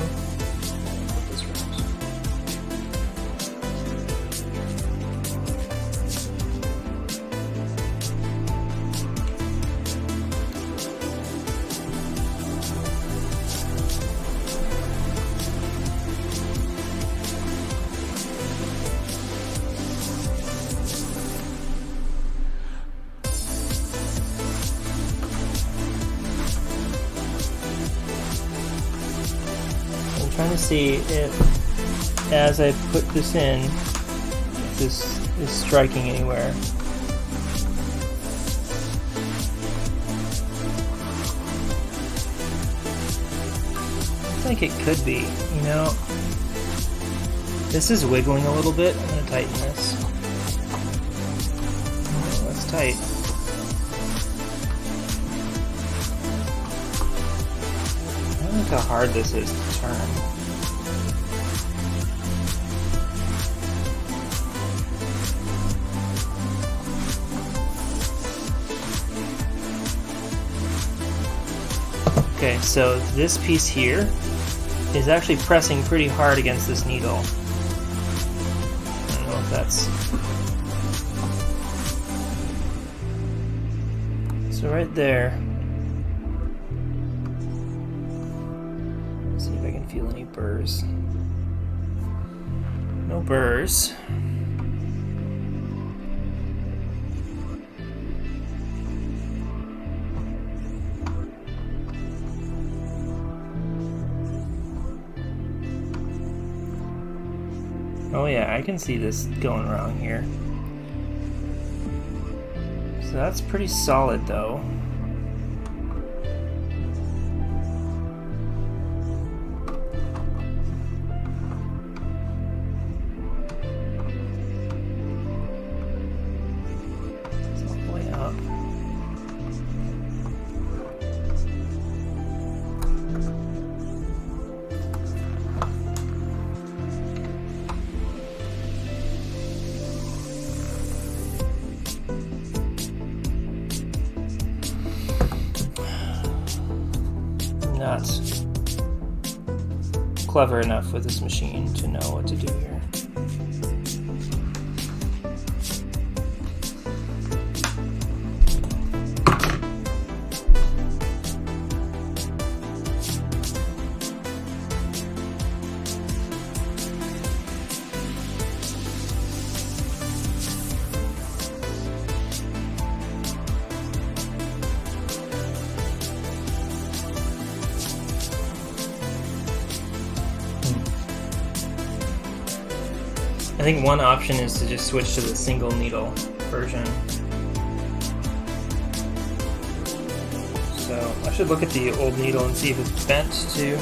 Trying to see if, as I put this in, if this is striking anywhere. Looks like it could be, you know. This is wiggling a little bit. I'm going to tighten this. Oh, that's tight. Look how hard this is to turn. Okay, so this piece here is actually pressing pretty hard against this needle. I don't know if that's... So right there. See if I can feel any burrs. No burrs. Oh yeah, I can see this going wrong here. So that's pretty solid though. Not clever enough with this machine to know what to do here. I think one option is to just switch to the single needle version. So I should look at the old needle and see if it's bent too.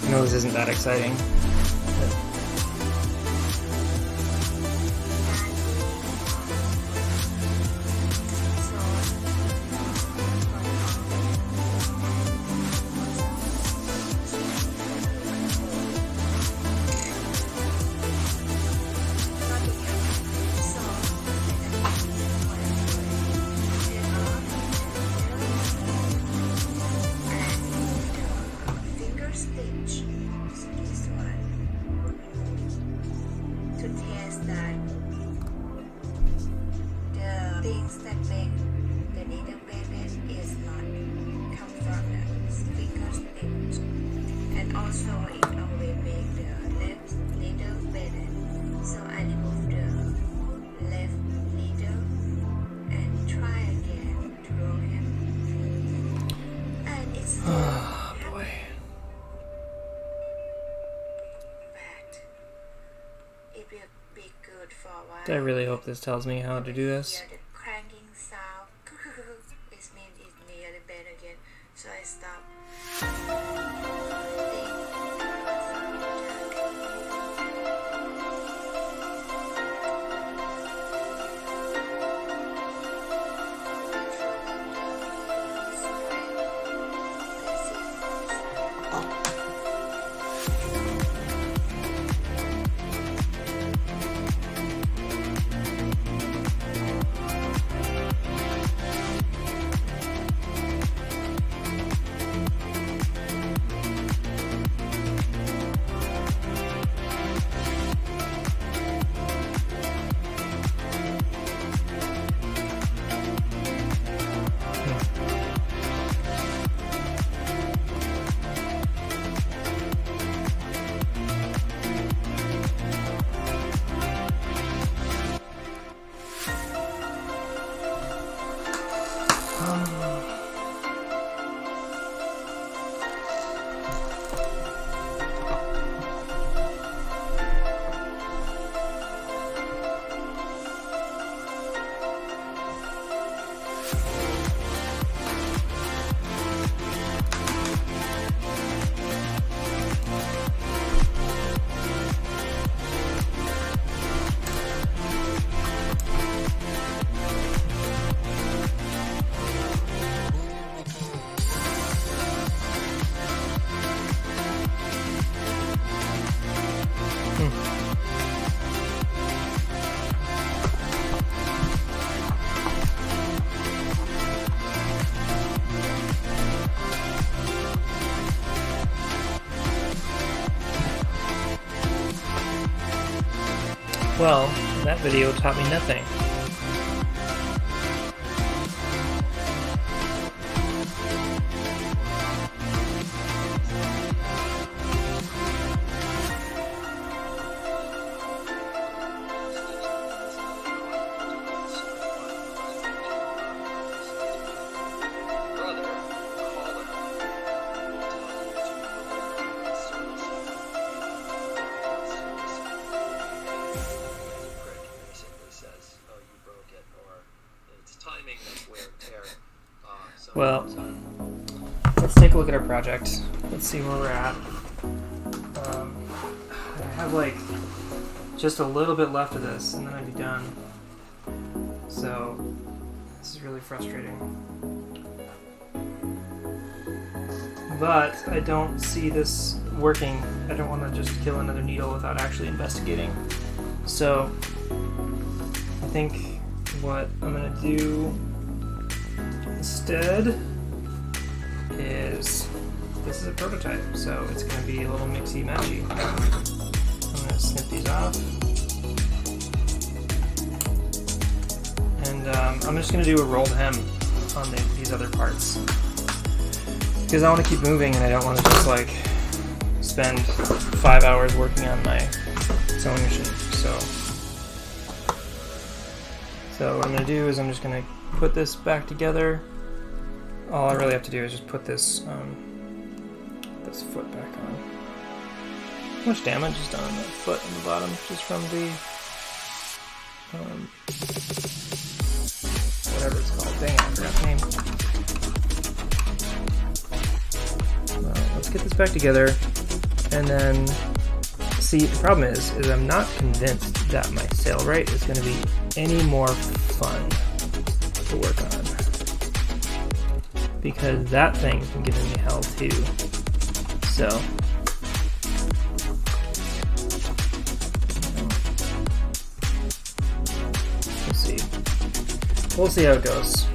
I know this isn't that exciting. That make the needle payment is not come from the finger stitch, and also it always make the left needle payment. So I remove the left needle and try again to roll him. while. I really hope this tells me how to do this. Hear the cranking sound. It means it's near the bed again. So I stop. Well, that video taught me nothing. Well, let's take a look at our project. Let's see where we're at. I have like just a little bit left of this and then I'd be done. So this is really frustrating. But I don't see this working. I don't want to just kill another needle without actually investigating. So I think what I'm going to do instead is, this is a prototype, so it's going to be a little mixy-matchy. I'm going to snip these off. And I'm just going to do a rolled hem on these other parts. Because I want to keep moving and I don't want to just like spend 5 hours working on my sewing machine. So what I'm going to do is I'm just going to put this back together. All I really have to do is just put this this foot back on. How much damage is done on the foot on the bottom just from the whatever it's called. Dang it, I forgot the name. Well, let's get this back together, and then see. The problem is I'm not convinced that my sail right is going to be any more fun to work on, because that thing's been giving me hell too. So we'll see how it goes.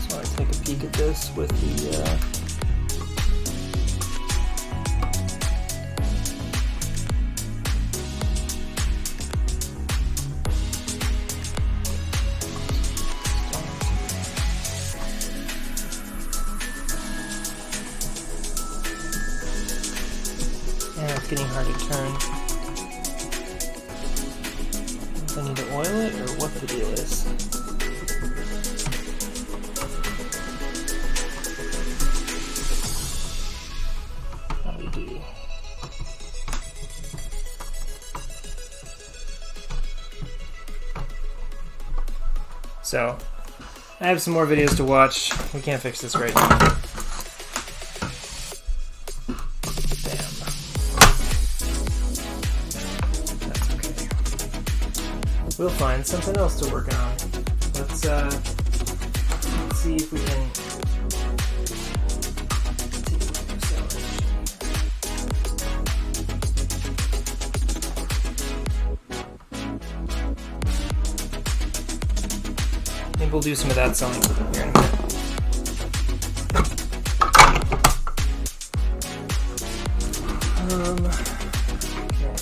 So I take a peek at this with the getting hard to turn. Do I need to oil it, or what the deal is? So I have some more videos to watch. We can't fix this right now. Damn. That's okay. We'll find something else to work on. Let's see if we can maybe we'll do some of that sewing here in a minute. Okay.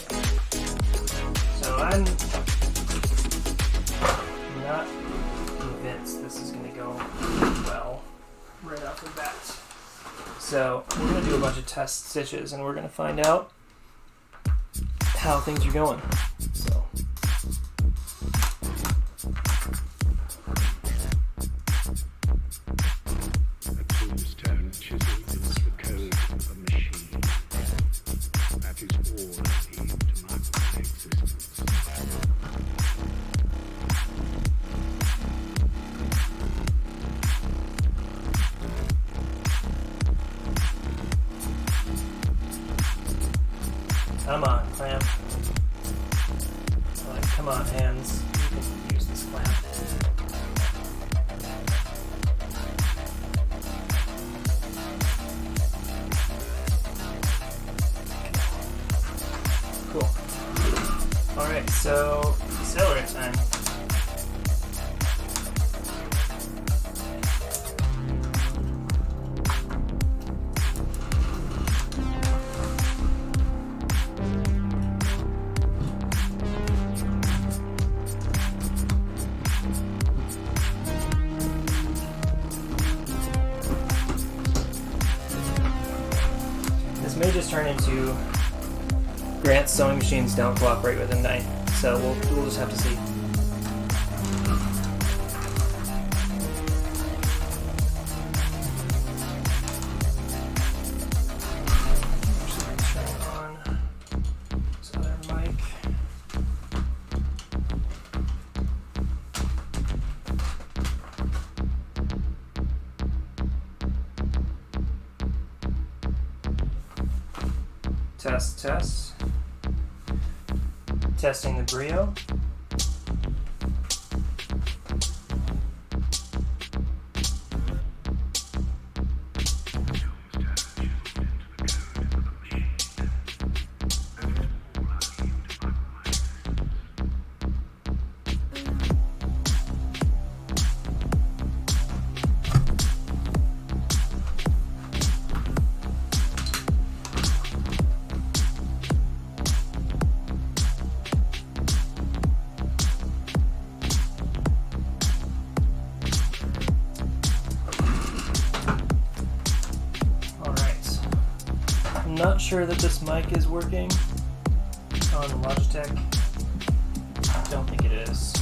So I'm not convinced this is going to go well right off the bat. So we're going to do a bunch of test stitches and we're going to find out how things are going. So. Come on, clamp. Like, come on, hands. You can use this clamp. Cool. Alright, so celery time. May just turn into Grant's sewing machines don't cooperate with him tonight, so we'll just have to see. Turn on so their mic. Test, test. Testing the Brio. Not sure that this mic is working on Logitech. Don't think it is.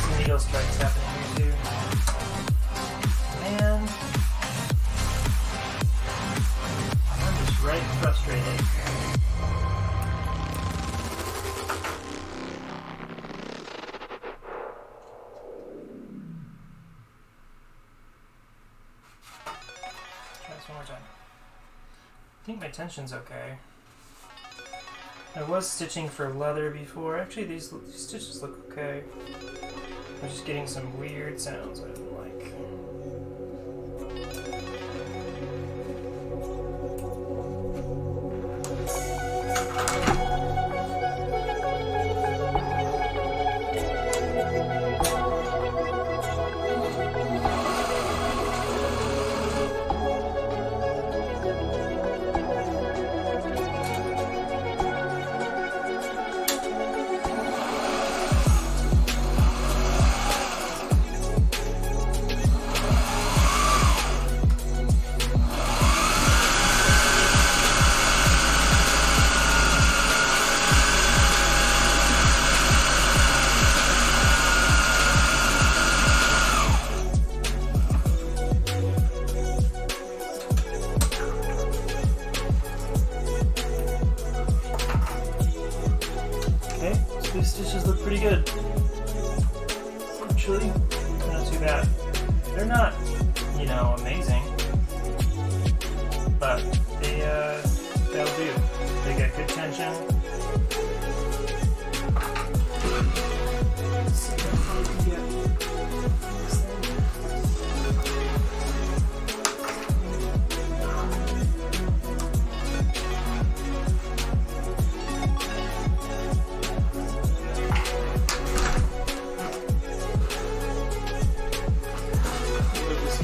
some needle strikes happening here too. Man, I'm just right frustrated. Try this one more time. I think my tension's okay. I was stitching for leather before. Actually, these stitches look okay. I'm just getting some weird sounds I don't like. These stitches look pretty good. Actually, not too bad. They're not, you know, amazing, but they'll do. They get good tension. Let's see how far we can get this thing.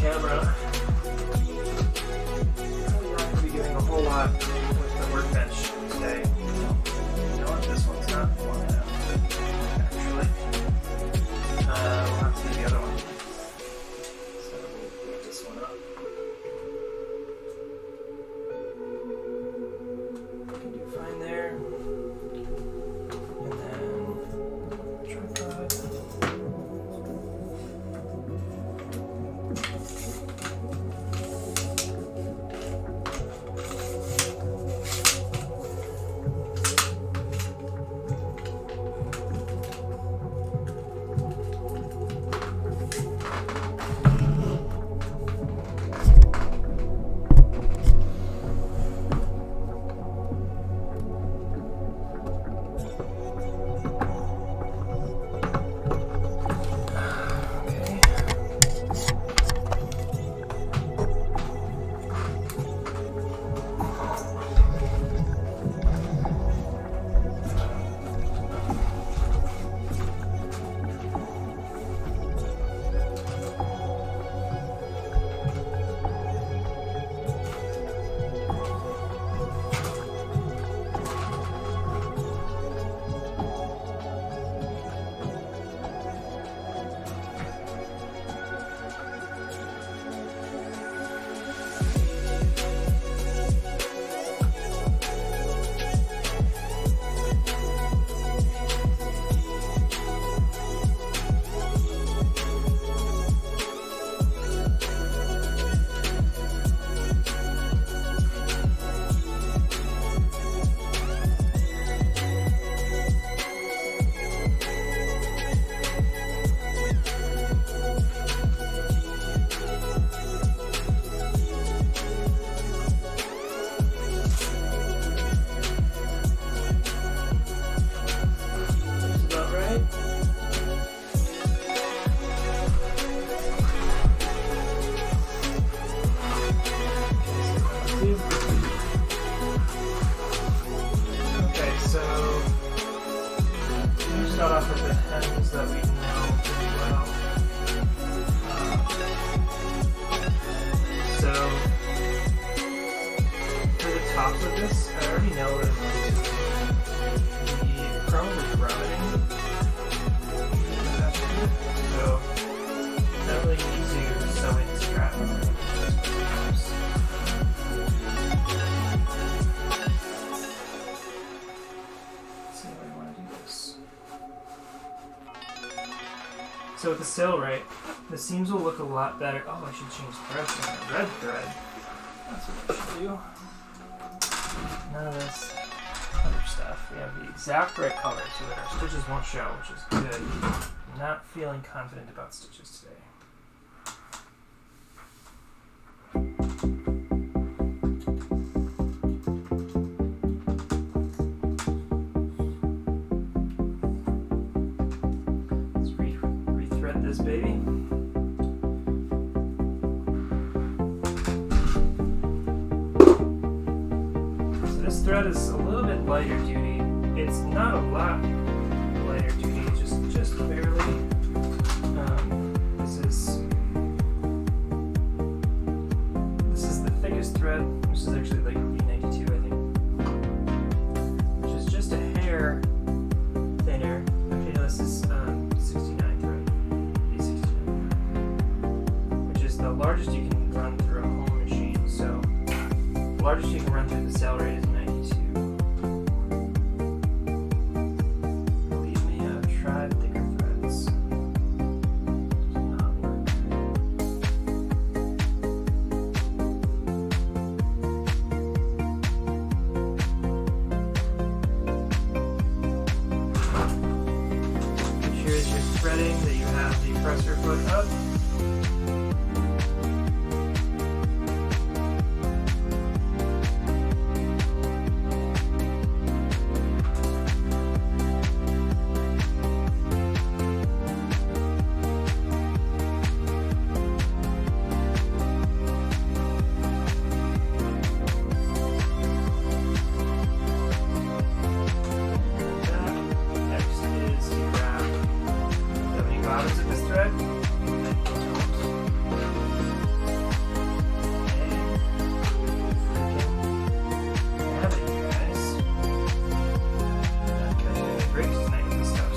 Camera. Probably not going to be doing a whole lot with the workbench today. You know what? This one's not long enough, actually. We'll have to do the other one. So we'll move this one up. We can do fine there. And then tripod. start off with the hems that we know pretty well. So, for the tops of this, I already know what I'm going to do. The chrome is grommeting. So, I don't really need to sew in strap. Let's see how I want to do this. So with the sail right, the seams will look a lot better. Oh, I should change thread to a red thread. That's what I should do. None of this other stuff. We have the exact right color so that our stitches won't show, which is good. I'm not feeling confident about stitches today. This baby. So this thread is a little bit lighter duty. It's not a lot lighter duty, just barely. This is the thickest thread. This is actually like B92, I think, which is just a hair thinner. Actually, no, this is 69 thread. The largest you can run through a home machine, so the largest you can run through the sail rate is 92. Believe me, I've tried thicker threads. Does not work. Make sure as you're threading that you have the presser foot up.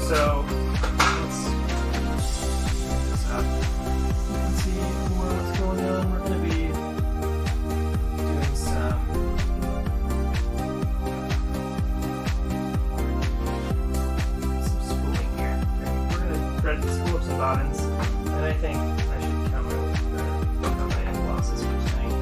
So let's see what's going on. We're going to be doing some spooling here. We're going to thread the spool up some bobbins, and I think I should come with my end losses for tonight.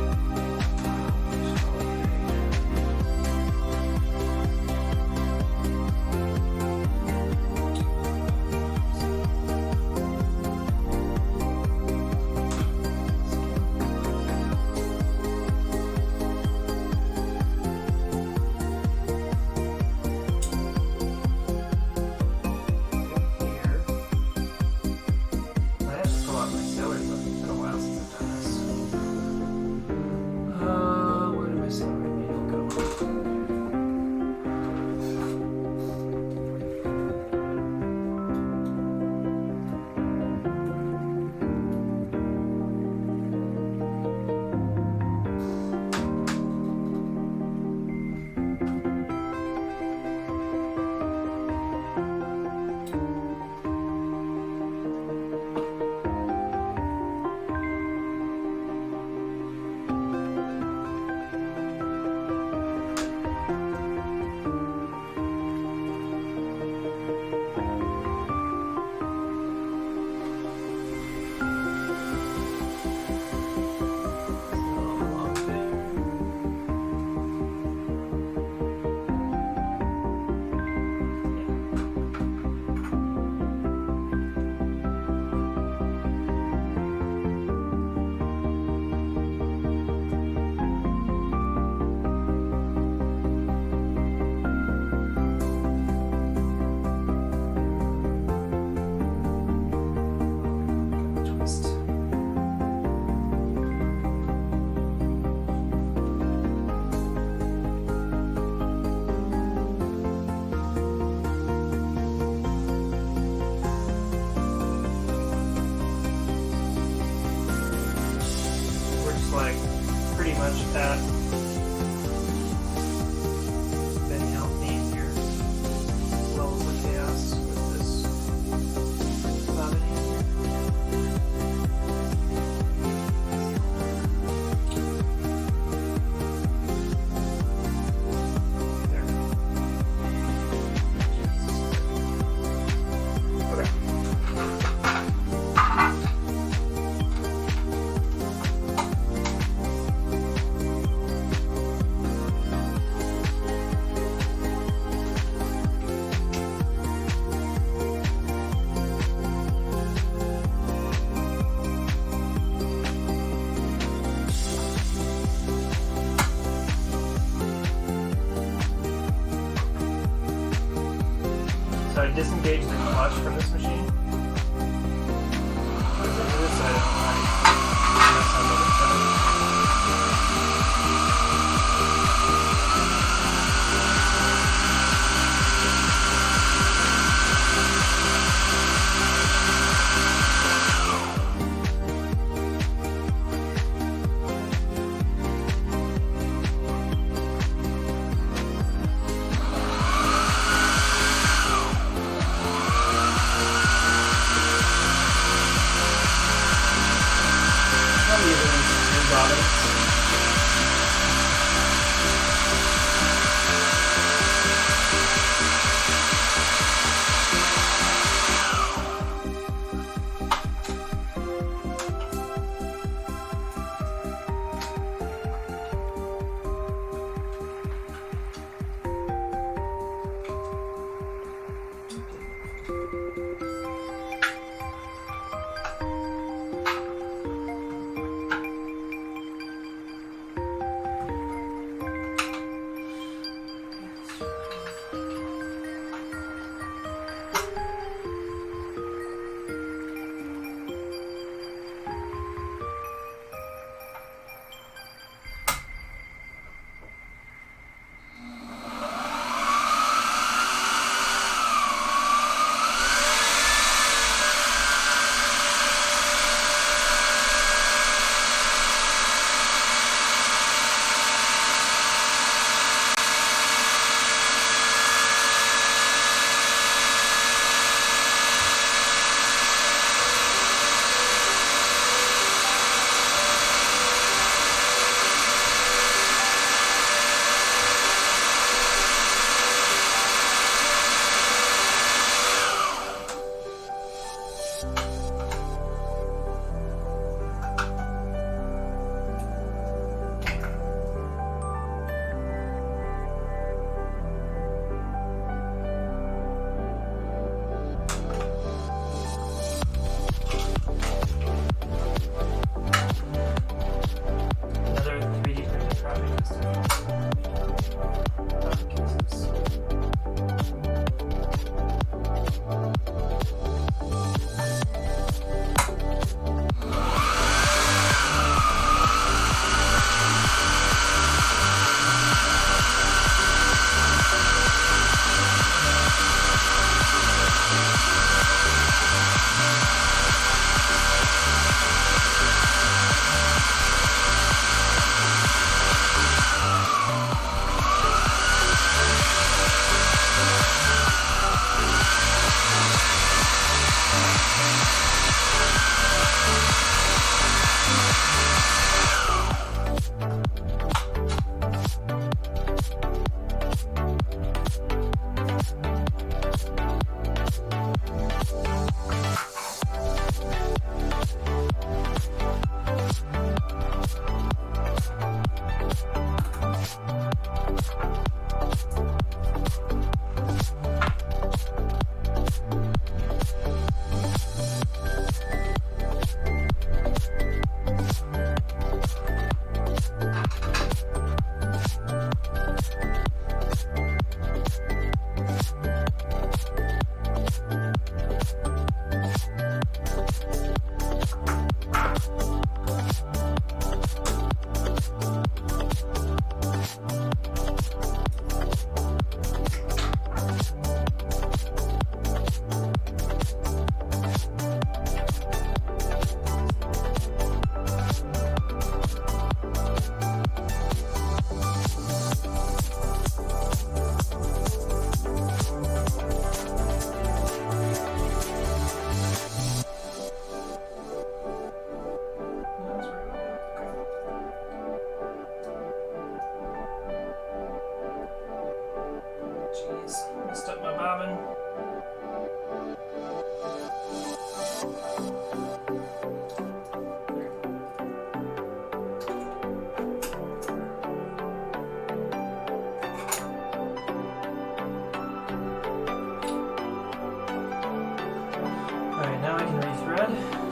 much at been healthy in your levels of chaos with this vomiting. There. Okay. disengage the clutch from this machine. Because on this side, I assembled it. thread.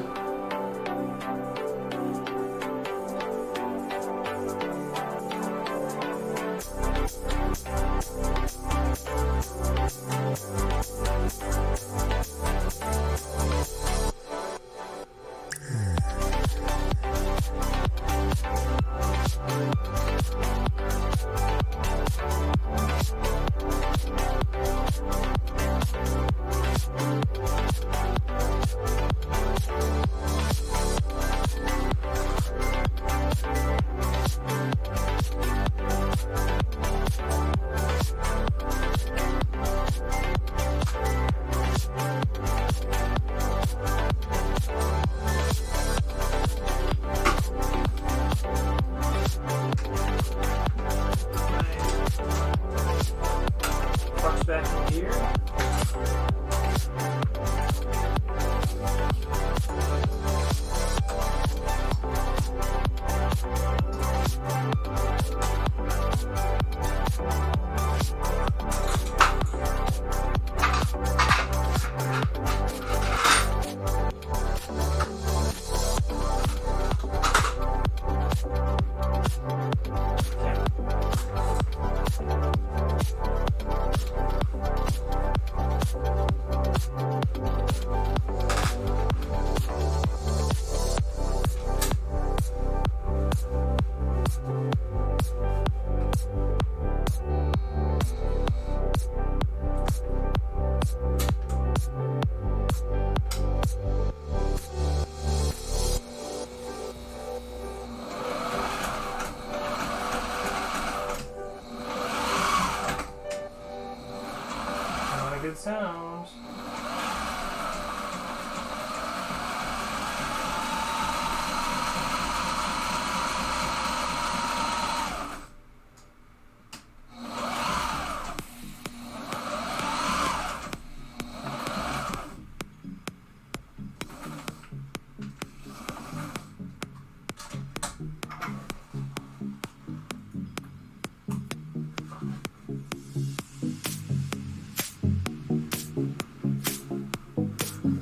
sound.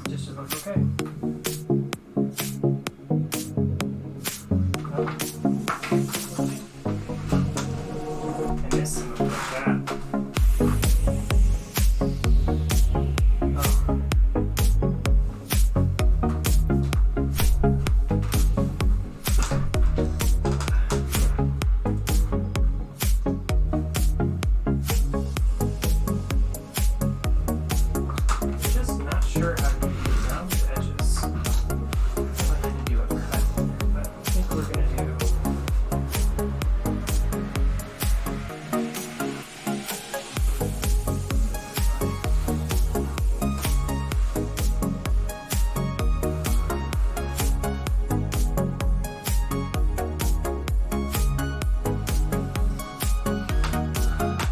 Just looks okay. I missed some of that.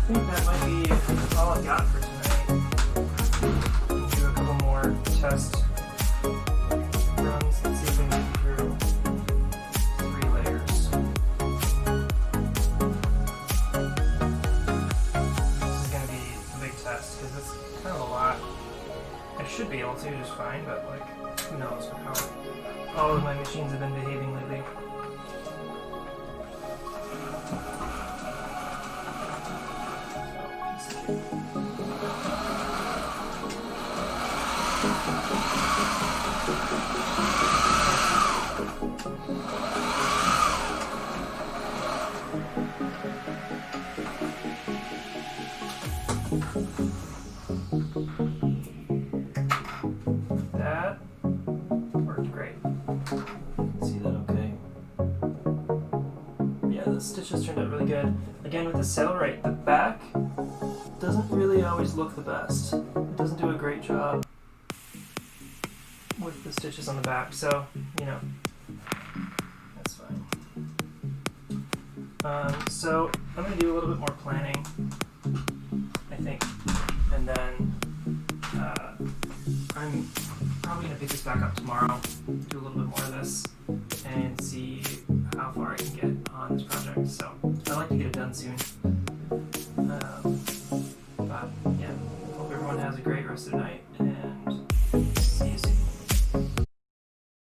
I think that might be all I got for tonight. Do a couple more test runs. Let's see if we can get through 3 layers. This is going to be a big test because it's kind of a lot. I should be able to just fine, but like, who knows how all of my machines have been behaving lately. That worked great. See that okay? Yeah, the stitches turned out really good. Again, with the Sailrite, the back doesn't really always look the best. It doesn't do a great job with the stitches on the back, so, you know, that's fine. So I'm going to do a little bit more planning, I think, and then I'm probably going to pick this back up tomorrow, do a little bit more of this, and see how far I can get on this project. So I'd like to get it done soon. But yeah, hope everyone has a great rest of the night.